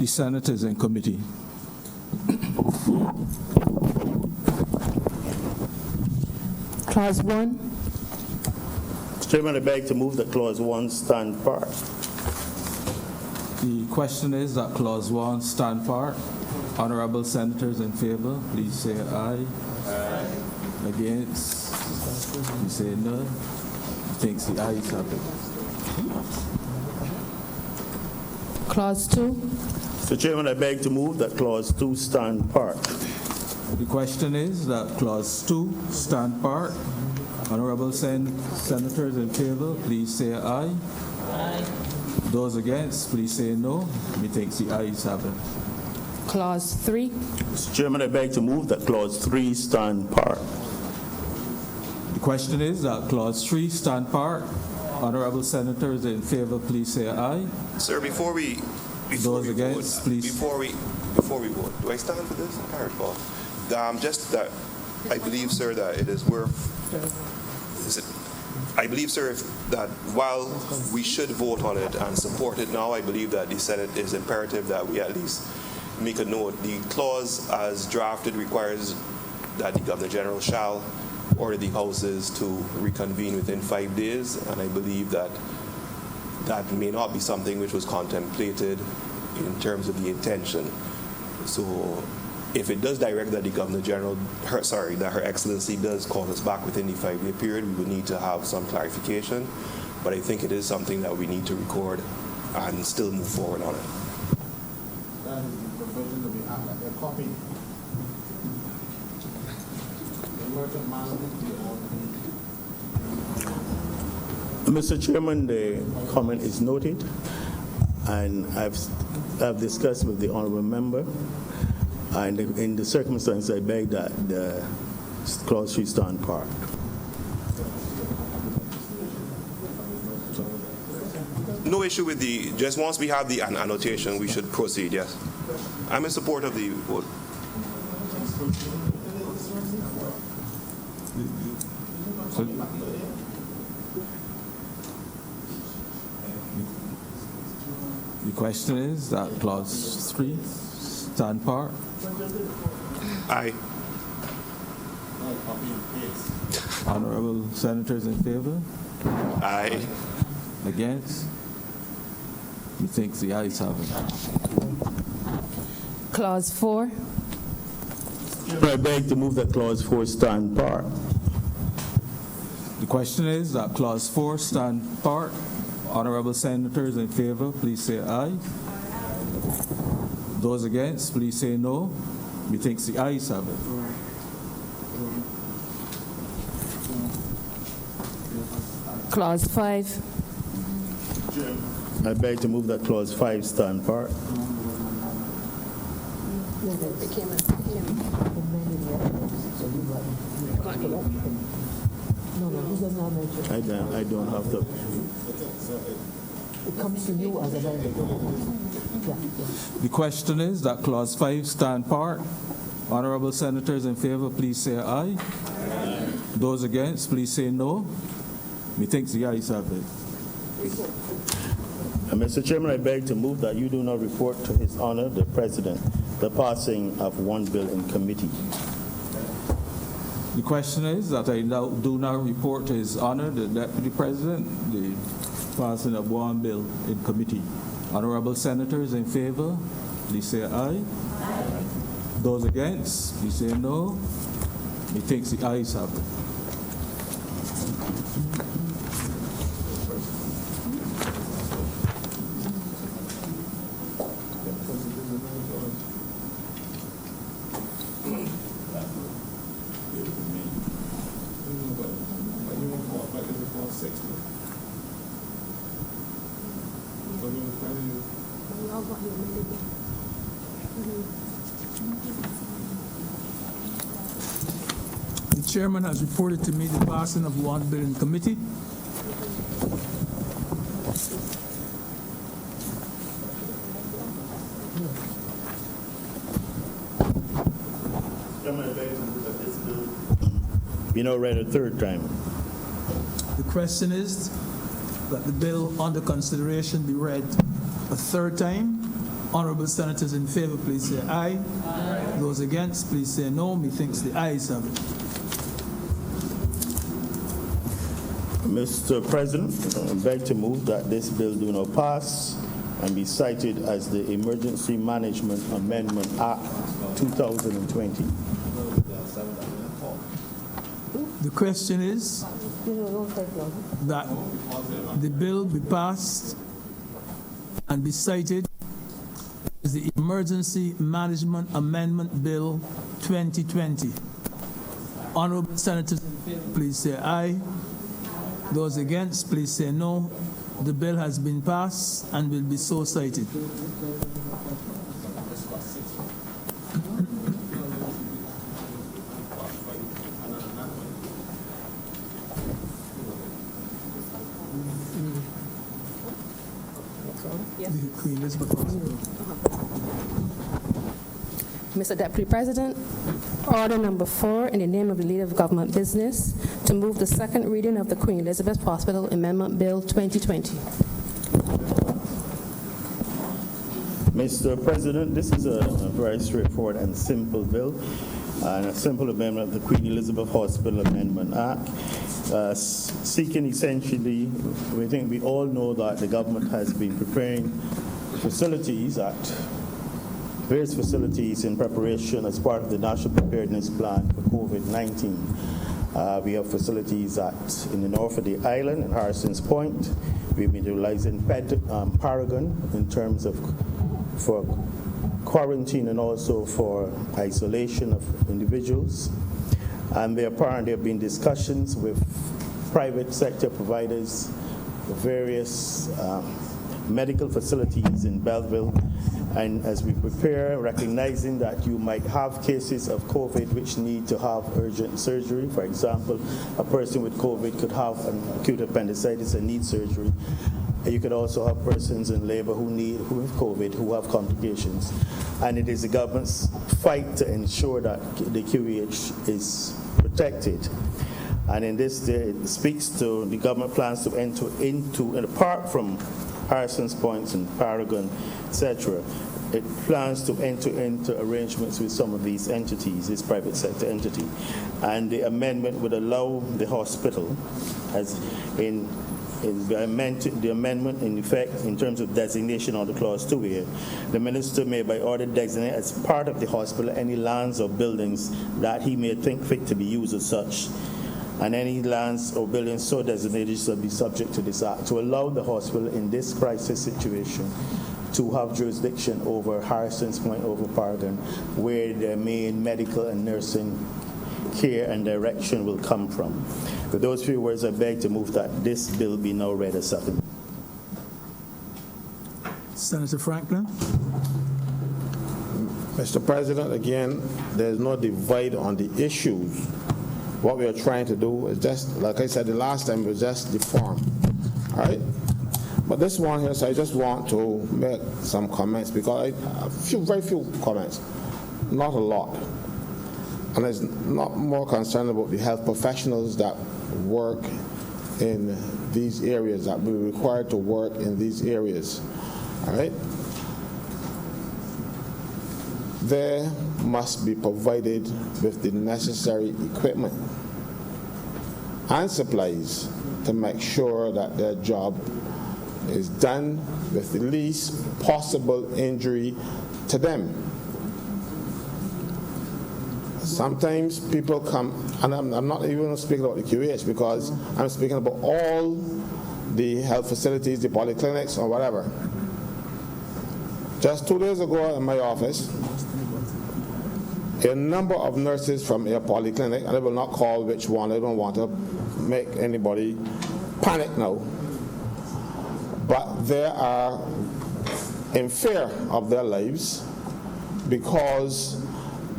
the senators in committee. Clause 1. Mr. Chairman, I beg to move that Clause 1 stand part. The question is that Clause 1 stand part. Honorable senators in favor, please say aye. Aye. Against, please say no. Thinks the ayes have it. Clause 2. Mr. Chairman, I beg to move that Clause 2 stand part. The question is that Clause 2 stand part. Honorable senators in favor, please say aye. Aye. Those against, please say no. Methinks the ayes have it. Clause 3. Mr. Chairman, I beg to move that Clause 3 stand part. The question is that Clause 3 stand part. Honorable senators in favor, please say aye. Sir, before we Those against, vote, please. before we vote, do I stand for this? I can't recall. Just that I believe, sir, that it is worth. I believe, sir, that while we should vote on it and support it now, I believe that the Senate is imperative that we at least make a note. The clause as drafted requires that the Governor General shall order the houses to reconvene within 5 days, and I believe that that may not be something which was contemplated in terms of the intention. So if it does direct that the Governor General, that Her Excellency does call us back within the 5-day period, we would need to have some clarification. But I think it is something that we need to record and still move forward on it. Mr. Chairman, the comment is noted, and I've discussed with the honourable member, and in the circumstances, I beg that the Clause 3 stand part. No issue with just once we have the annotation, we should proceed, yes. I'm in support of the vote. The question is that Clause 3 stand part. Aye. Honorable senators in favor? Aye. Against? Methinks the ayes have it. Clause 4. I beg to move that Clause 4 stand part. The question is that Clause 4 stand part. Honorable senators in favor, please say aye. Those against, please say no. Methinks the ayes have it. Clause 5. I beg to move that Clause 5 stand part. I don't have to. It comes to you as a The question is that Clause 5 stand part. Honorable senators in favor, please say aye. Those against, please say no. Methinks the ayes have it. Mr. Chairman, I beg to move that you do not report to His Honor, the President, the passing of one bill in committee. The question is that I now do not report to His Honor, the Deputy President, the passing of one bill in committee. Honorable senators in favor, please say aye. Aye. Those against, please say no. Methinks the ayes have it. The chairman has reported to me the passing of one bill in committee. You know, read a third time. The question is that the bill under consideration be read a third time. Honorable senators in favor, please say aye. Aye. Those against, please say no. Methinks the ayes have it. Mr. President, I beg to move that this bill do not pass and be cited as the Emergency Management Amendment Act 2020. The question is that the bill be passed and be cited as the Emergency Management Amendment Bill 2020. Honorable senators in favor, please say aye. Those against, please say no. The bill has been passed and will be so cited. The Queen Elizabeth Hospital. Mr. Deputy President, order number 4 in the name of the Leader of Government Business to move the second reading of the Queen Elizabeth Hospital Amendment Bill 2020. Mr. President, this is a very straightforward and simple bill, and a simple amendment of the Queen Elizabeth Hospital Amendment Act, seeking essentially, we all know that the government has been preparing facilities at various facilities in preparation as part of the National Preparedness Plan for COVID-19. We have facilities in the north of the island, in Harrison's Point. We've been utilizing Paragon in terms of for quarantine and also for isolation of individuals. And there have been discussions with private sector providers, various medical facilities in Belleville. And as we prepare, recognizing that you might have cases of COVID which need to have urgent surgery. For example, a person with COVID could have an acute appendicitis and need surgery. You could also have persons in labor who have COVID, who have complications. And it is the government's fight to ensure that the QEH is protected. And in this, it speaks to the government plans to enter into, and apart from Harrison's Point and Paragon, etc., it plans to enter into arrangements with some of these entities, this private sector entity. And the amendment would allow the hospital, as in the amendment in effect in terms of designation under Clause 2 here, the minister may by order designate as part of the hospital any lands or buildings that he may think fit to be used as such, and any lands or buildings so designated shall be subject to this act, to allow the hospital in this crisis situation to have jurisdiction over Harrison's Point, over Paragon, where their main medical and nursing care and direction will come from. With those few words, I beg to move that this bill be now read as second. Senator Franklin. Mr. President, again, there's no divide on the issues. What we are trying to do is just, like I said the last time, was just the form. All right? But this one here, so I just want to make some comments because very few comments, not a lot. And it's not more concerned about the health professionals that work in these areas, that will be required to work in these areas. All right? They must be provided with the necessary equipment and supplies to make sure that their job is done with the least possible injury to them. Sometimes people come, and I'm not even speaking about the QEH because I'm speaking about all the health facilities, the polyclinics or whatever. Just 2 days ago in my office, a number of nurses from a polyclinic, and I will not call which one, I don't want to make anybody panic now, but they are in fear of their lives because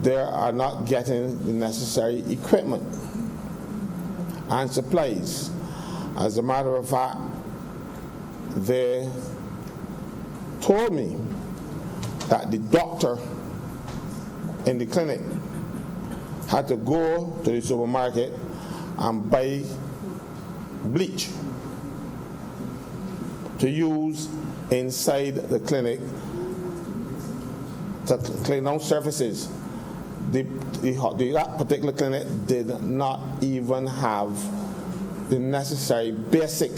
they are not getting the necessary equipment and supplies. As a matter of fact, they told me that the doctor in the clinic had to go to the supermarket and buy bleach to use inside the clinic to clean out surfaces. That particular clinic did not even have the necessary basic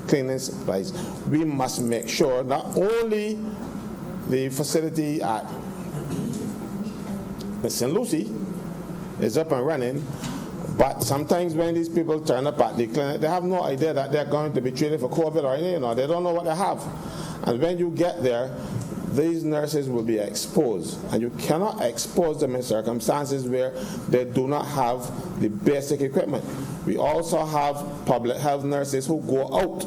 cleaning supplies. We must make sure not only the facility at St. Lucie is up and running, but sometimes when these people turn up at the clinic, they have no idea that they're going to be treated for COVID or anything, they don't know what they have. And when you get there, these nurses will be exposed, and you cannot expose them in circumstances where they do not have the basic equipment. We also have public health nurses who go out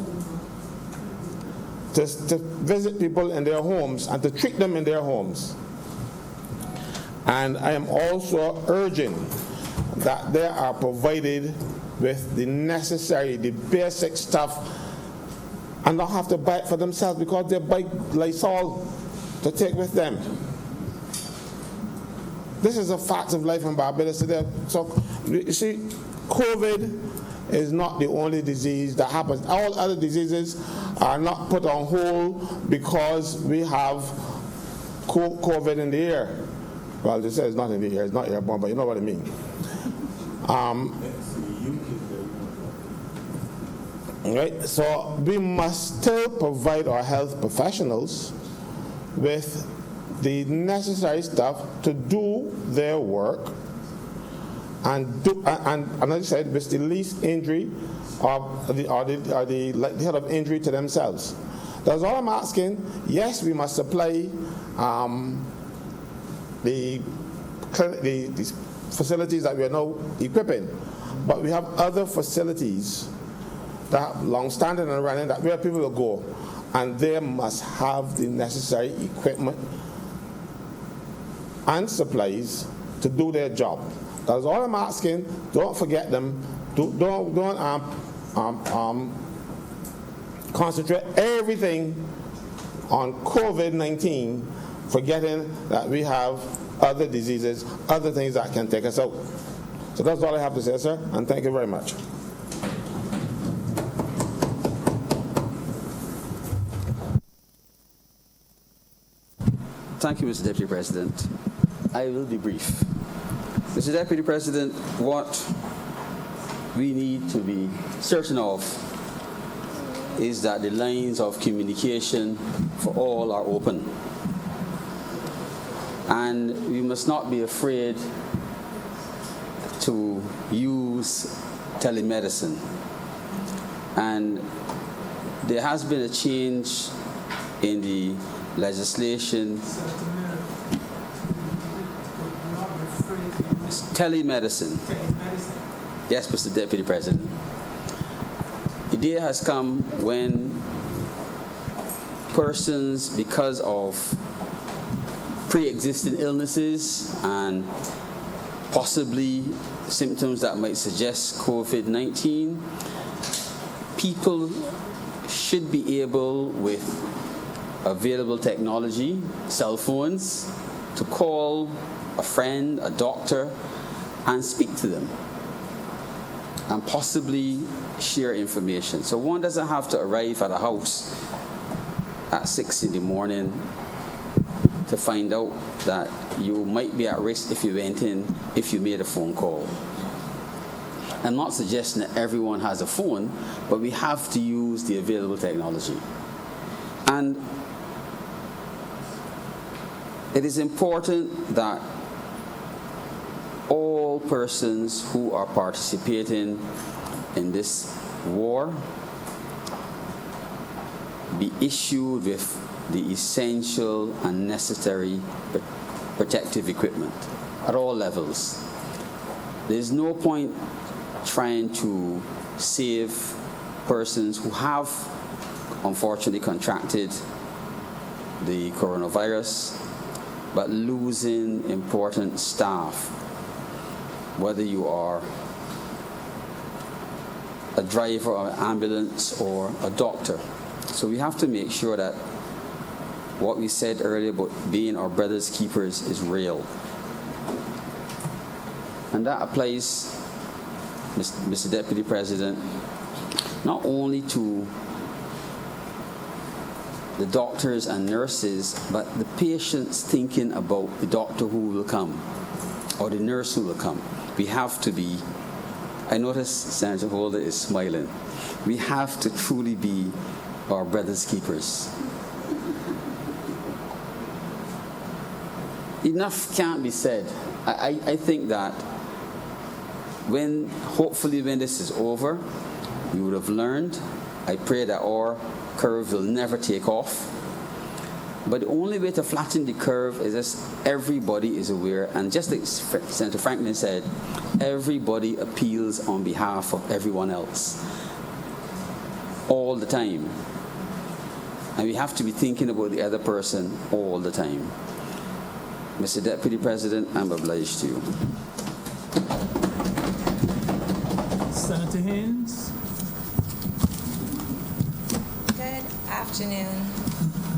to visit people in their homes and to treat them in their homes. And I am also urging that they are provided with the necessary, the basic stuff, and not have to buy it for themselves because they buy Lysol to take with them. This is a fact of life in Barbados today. So, you see, COVID is not the only disease that happens. All other diseases are not put on hold because we have COVID in the air. Well, they say it's not in the air, it's not airborne, but you know what I mean. Right? So we must still provide our health professionals with the necessary stuff to do their work and as I said, with the least injury or the likelihood of injury to themselves. That's all I'm asking. Yes, we must supply the facilities that we are now equipping, but we have other facilities that are long-standing and running that where people will go, and they must have the necessary equipment and supplies to do their job. That's all I'm asking. Don't forget them. Don't concentrate everything on COVID-19, forgetting that we have other diseases, other things that can take us out. So that's all I have to say, sir, and thank you very much. Thank you, Mr. Deputy President. I will be brief. Mr. Deputy President, what we need to be certain of is that the lines of communication for all are open. And we must not be afraid to use telemedicine. And there has been a change in the legislation. Telemedicine. Yes, Mr. Deputy President. The day has come when persons, because of pre-existing illnesses and possibly symptoms that might suggest COVID-19, people should be able, with available technology, cell phones, to call a friend, a doctor, and speak to them, and possibly share information. So one doesn't have to arrive at a house at 6 in the morning to find out that you might be at risk if you went in, if you made a phone call. I'm not suggesting that everyone has a phone, but we have to use the available technology. And it is important that all persons who are participating in this war be issued with the essential and necessary protective equipment at all levels. There's no point trying to save persons who have unfortunately contracted the coronavirus, but losing important staff, whether you are a driver of an ambulance or a doctor. So we have to make sure that what we said earlier about being our brother's keepers is real. And that applies, Mr. Deputy President, not only to the doctors and nurses, but the patients thinking about the doctor who will come or the nurse who will come. We have to be, I notice Senator Holder is smiling, we have to truly be our brother's keepers. Enough can't be said. I think that hopefully when this is over, we would have learned. I pray that our curve will never take off. But the only way to flatten the curve is just everybody is aware. And just like Senator Franklin said, everybody appeals on behalf of everyone else all the time. And we have to be thinking about the other person all the time. Mr. Deputy President, I'm obliged to you. Senator Haynes. Good afternoon,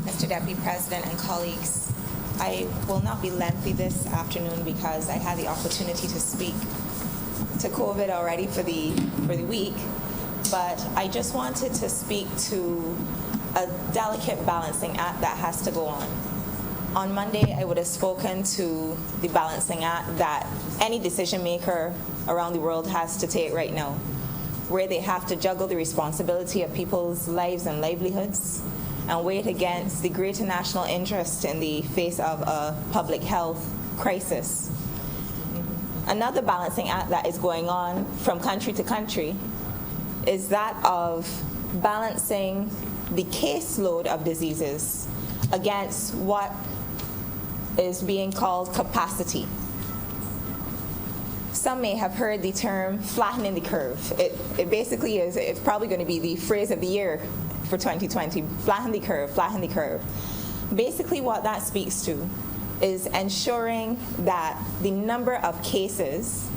Mr. Deputy President and colleagues. I will not be lengthy this afternoon because I had the opportunity to speak to COVID already for the week, but I just wanted to speak to a delicate balancing act that has to go on. On Monday, I would have spoken to the balancing act that any decision maker around the world has to take right now, where they have to juggle the responsibility of people's lives and livelihoods and weigh it against the greater national interest in the face of a public health crisis. Another balancing act that is going on from country to country is that of balancing the caseload of diseases against what is being called capacity. Some may have heard the term flattening the curve. It basically is, it's probably going to be the phrase of the year for 2020, flatten the curve, flatten the curve. Basically what that speaks to is ensuring that the number of cases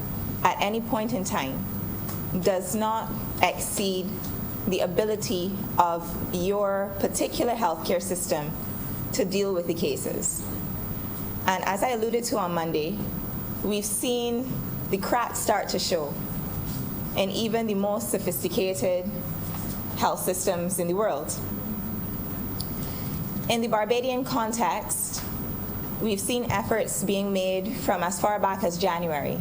at any point in time does not exceed the ability of your particular healthcare system to deal with the cases. And as I alluded to on Monday, we've seen the cracks start to show in even the most sophisticated health systems in the world. In the Barbadian context, we've seen efforts being made from as far back as January,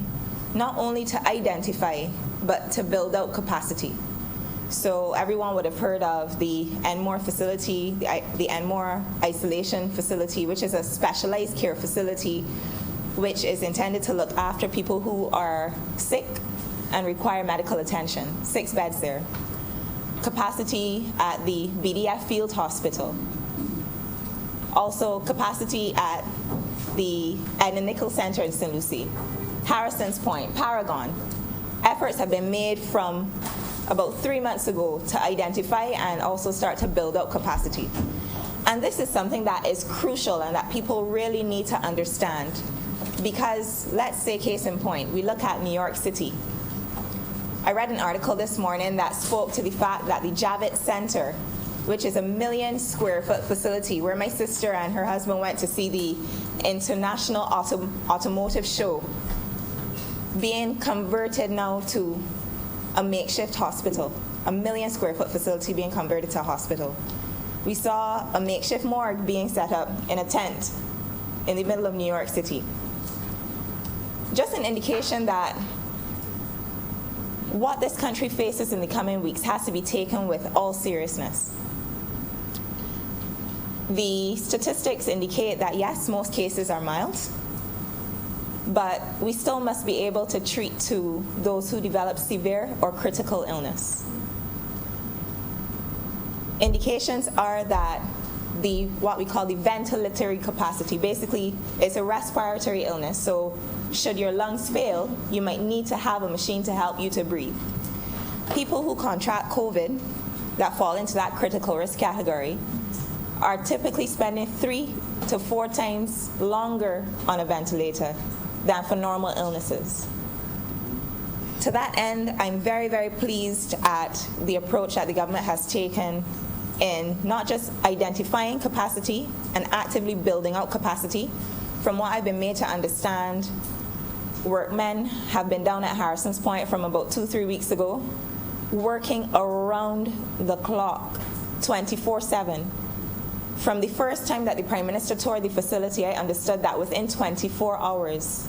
not only to identify, but to build out capacity. So everyone would have heard of the Enmore facility, the Enmore isolation facility, which is a specialized care facility which is intended to look after people who are sick and require medical attention. 6 beds there. Capacity at the BDF Field Hospital. Also capacity at the Edna Nichols Center in St. Lucie. Harrison's Point, Paragon. Efforts have been made from about 3 months ago to identify and also start to build out capacity. And this is something that is crucial and that people really need to understand. Because let's say case in point, we look at New York City. I read an article this morning that spoke to the fact that the Javits Center, which is a 1 million square foot facility where my sister and her husband went to see the International Automotive Show, being converted now to a makeshift hospital, a 1 million square foot facility being converted to a hospital. We saw a makeshift morgue being set up in a tent in the middle of New York City. Just an indication that what this country faces in the coming weeks has to be taken with all seriousness. The statistics indicate that yes, most cases are mild, but we still must be able to treat to those who develop severe or critical illness. Indications are that what we call the ventilatory capacity, basically it's a respiratory illness, so should your lungs fail, you might need to have a machine to help you to breathe. People who contract COVID that fall into that critical risk category are typically spending 3 to 4 times longer on a ventilator than for normal illnesses. To that end, I'm very, very pleased at the approach that the government has taken in not just identifying capacity and actively building out capacity. From what I've been made to understand, workmen have been down at Harrison's Point from about 2-3 weeks ago, working around the clock, 24/7, From the first time that the Prime Minister toured the facility, I understood that within 24 hours,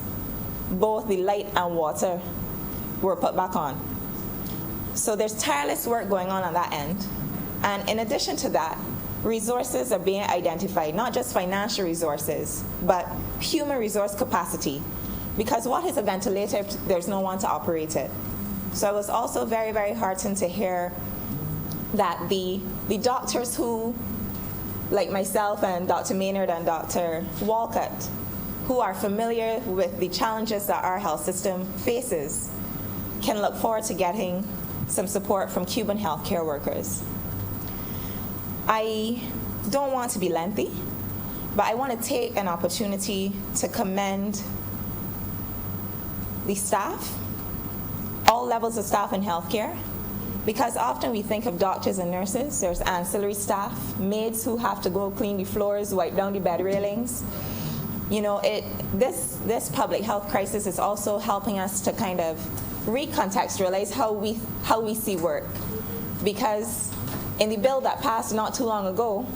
both the light and water were put back on. So there's tireless work going on that end. And in addition to that, resources are being identified, not just financial resources, but human resource capacity. Because what is a ventilator if there's no one to operate it? So I was also very, very heartened to hear that the doctors who, like myself and Dr. Maynard and Dr. Walcott, who are familiar with the challenges that our health system faces, can look forward to getting some support from Cuban healthcare workers. I don't want to be lengthy, but I want to take an opportunity to commend the staff, all levels of staff in healthcare, because often we think of doctors and nurses. There's ancillary staff, maids who have to go clean the floors, wipe down the bed railings. You know, this public health crisis is also helping us to kind of recontextualize how we see work, because in the bill that passed not too long ago,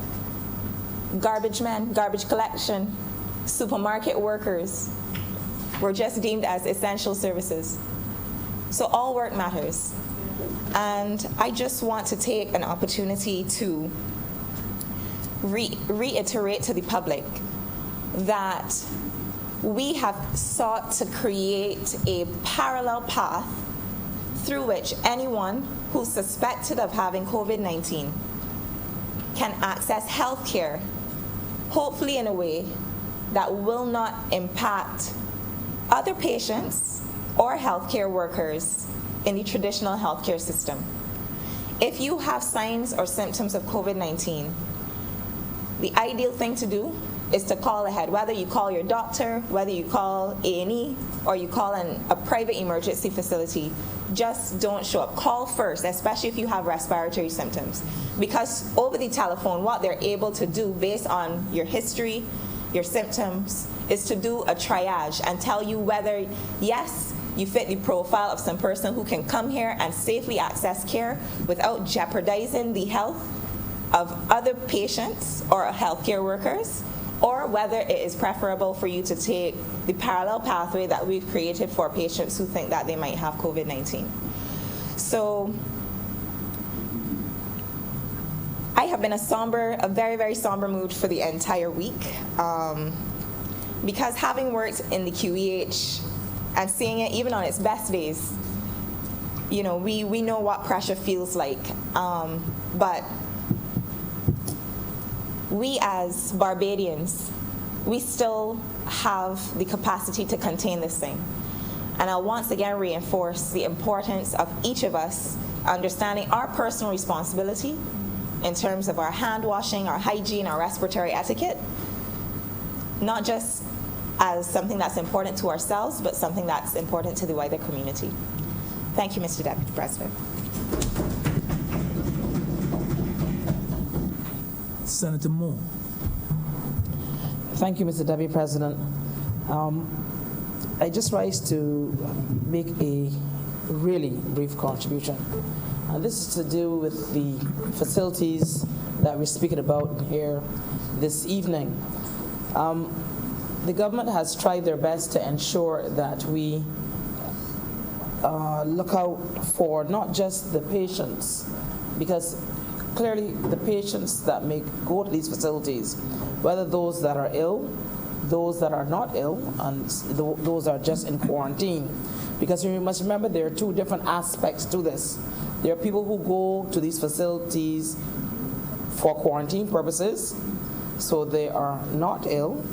garbage men, garbage collection, supermarket workers were just deemed as essential services. So all work matters. And I just want to take an opportunity to reiterate to the public that we have sought to create a parallel path through which anyone who's suspected of having COVID-19 can access health care, hopefully in a way that will not impact other patients or healthcare workers in the traditional healthcare system. If you have signs or symptoms of COVID-19, the ideal thing to do is to call ahead, whether you call your doctor, whether you call A&E, or you call a private emergency facility. Just don't show up. Call first, especially if you have respiratory symptoms. Because over the telephone, what they're able to do based on your history, your symptoms, is to do a triage and tell you whether, yes, you fit the profile of some person who can come here and safely access care without jeopardizing the health of other patients or healthcare workers, or whether it is preferable for you to take the parallel pathway that we've created for patients who think that they might have COVID-19. So I have been a very, very somber mood for the entire week, because having worked in the QEH and seeing it even on its best days, you know, we know what pressure feels like, but we as Barbadians, we still have the capacity to contain this thing. And I'll once again reinforce the importance of each of us understanding our personal responsibility in terms of our hand washing, our hygiene, our respiratory etiquette, not just as something that's important to ourselves, but something that's important to the wider community. Thank you, Mr. Deputy President. Senator Moore. Thank you, Mr. Deputy President. I just rise to make a really brief contribution. And this is to do with the facilities that we're speaking about here this evening. The government has tried their best to ensure that we look out for not just the patients, because clearly the patients that may go to these facilities, whether those that are ill, those that are not ill, and those are just in quarantine. Because you must remember there are two different aspects to this. There are people who go to these facilities for quarantine purposes, so they are not ill,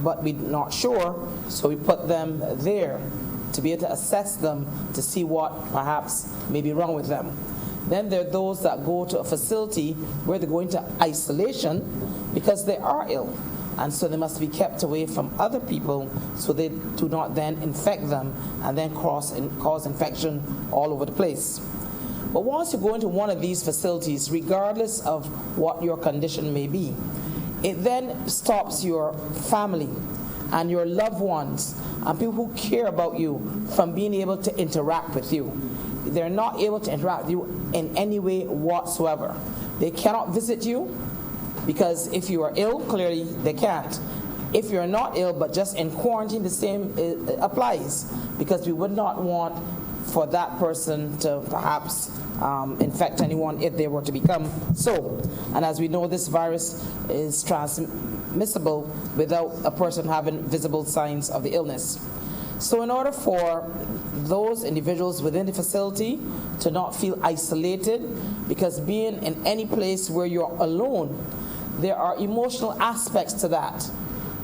but we're not sure, so we put them there to be able to assess them to see what perhaps may be wrong with them. Then there are those that go to a facility where they go into isolation because they are ill, and so they must be kept away from other people so they do not then infect them and then cause infection all over the place. But once you go into one of these facilities, regardless of what your condition may be, it then stops your family and your loved ones and people who care about you from being able to interact with you. They're not able to interact with you in any way whatsoever. They cannot visit you. Because if you are ill, clearly they can't. If you're not ill but just in quarantine, the same applies, because we would not want for that person to perhaps infect anyone if they were to become so. And as we know, this virus is transmissible without a person having visible signs of the illness. So in order for those individuals within the facility to not feel isolated, because being in any place where you're alone, there are emotional aspects to that,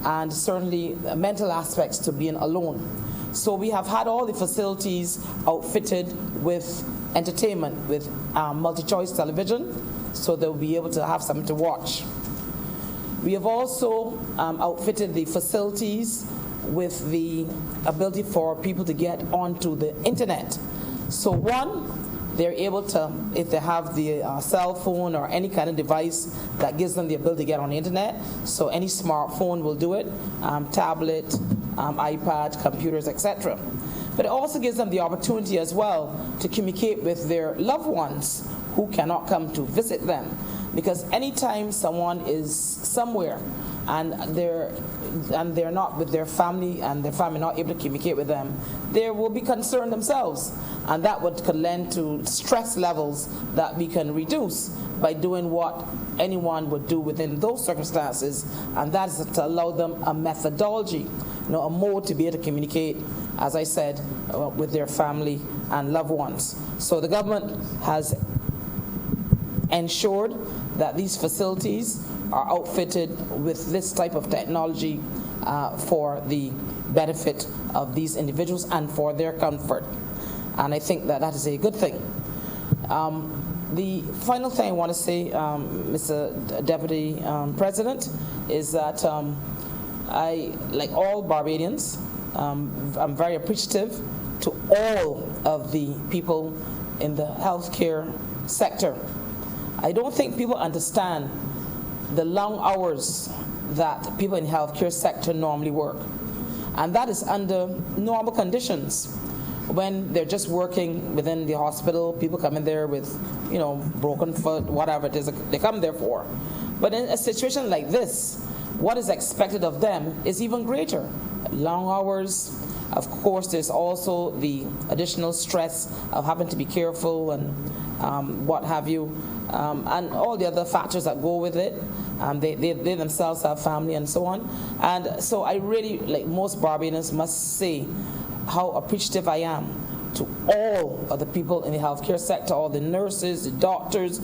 and certainly mental aspects to being alone. So we have had all the facilities outfitted with entertainment, with multi-choice television, so they'll be able to have something to watch. We have also outfitted the facilities with the ability for people to get onto the internet. So one, they're able to, if they have the cell phone or any kind of device that gives them the ability to get on the internet, so any smartphone will do it, tablet, iPad, computers, etc. But it also gives them the opportunity as well to communicate with their loved ones who cannot come to visit them. Because anytime someone is somewhere and they're not with their family and their family not able to communicate with them, they will be concerned themselves, and that could lend to stress levels that we can reduce by doing what anyone would do within those circumstances, and that is to allow them a methodology, a mode to be able to communicate, as I said, with their family and loved ones. So the government has ensured that these facilities are outfitted with this type of technology for the benefit of these individuals and for their comfort. And I think that that is a good thing. The final thing I want to say, Mr. Deputy President, is that I, like all Barbadians, I'm very appreciative to all of the people in the healthcare sector. I don't think people understand the long hours that people in the healthcare sector normally work. And that is under normal conditions. When they're just working within the hospital, people come in there with, broken foot, whatever it is they come there for. But in a situation like this, what is expected of them is even greater. Long hours. Of course, there's also the additional stress of having to be careful and what have you, and all the other factors that go with it. They themselves have family and so on. And so I really, like most Barbadians, must say how appreciative I am to all of the people in the healthcare sector, all the nurses, the doctors,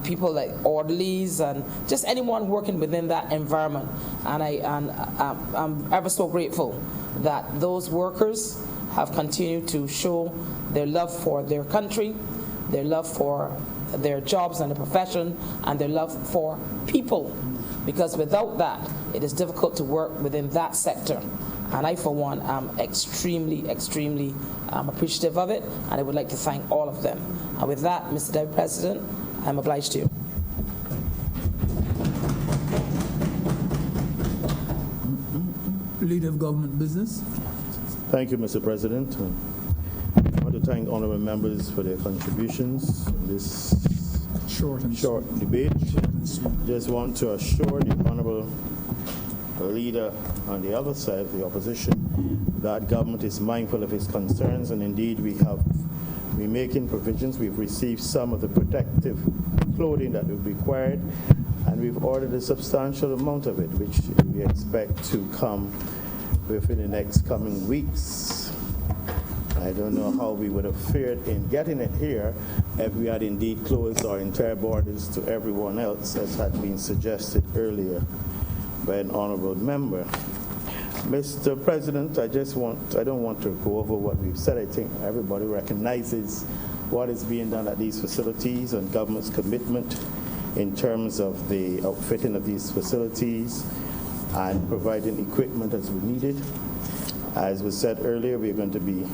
people like orderlies, and just anyone working within that environment. And I'm ever so grateful that those workers have continued to show their love for their country, their love for their jobs and their profession, and their love for people. Because without that, it is difficult to work within that sector. And I, for one, am extremely, extremely appreciative of it, and I would like to thank all of them. And with that, Mr. Deputy President, I'm obliged to you. Leader of Government Business. Thank you, Mr. President. I want to thank honorable members for their contributions in this short debate. Just want to assure the honorable leader on the other side of the opposition that government is mindful of his concerns, and indeed we're making provisions. We've received some of the protective clothing that we've required, and we've ordered a substantial amount of it, which we expect to come within the next coming weeks. I don't know how we would have fared in getting it here if we had indeed closed our entire borders to everyone else, as had been suggested earlier by an honorable member. Mr. President, I don't want to go over what we've said. I think everybody recognizes what is being done at these facilities and government's commitment in terms of the outfitting of these facilities and providing equipment as we need it. As was said earlier, we're going to be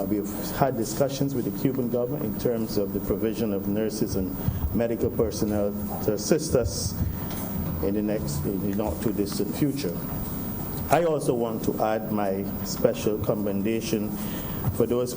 we've had discussions with the Cuban government in terms of the provision of nurses and medical personnel to assist us in the not too distant future. I also want to add my special commendation for those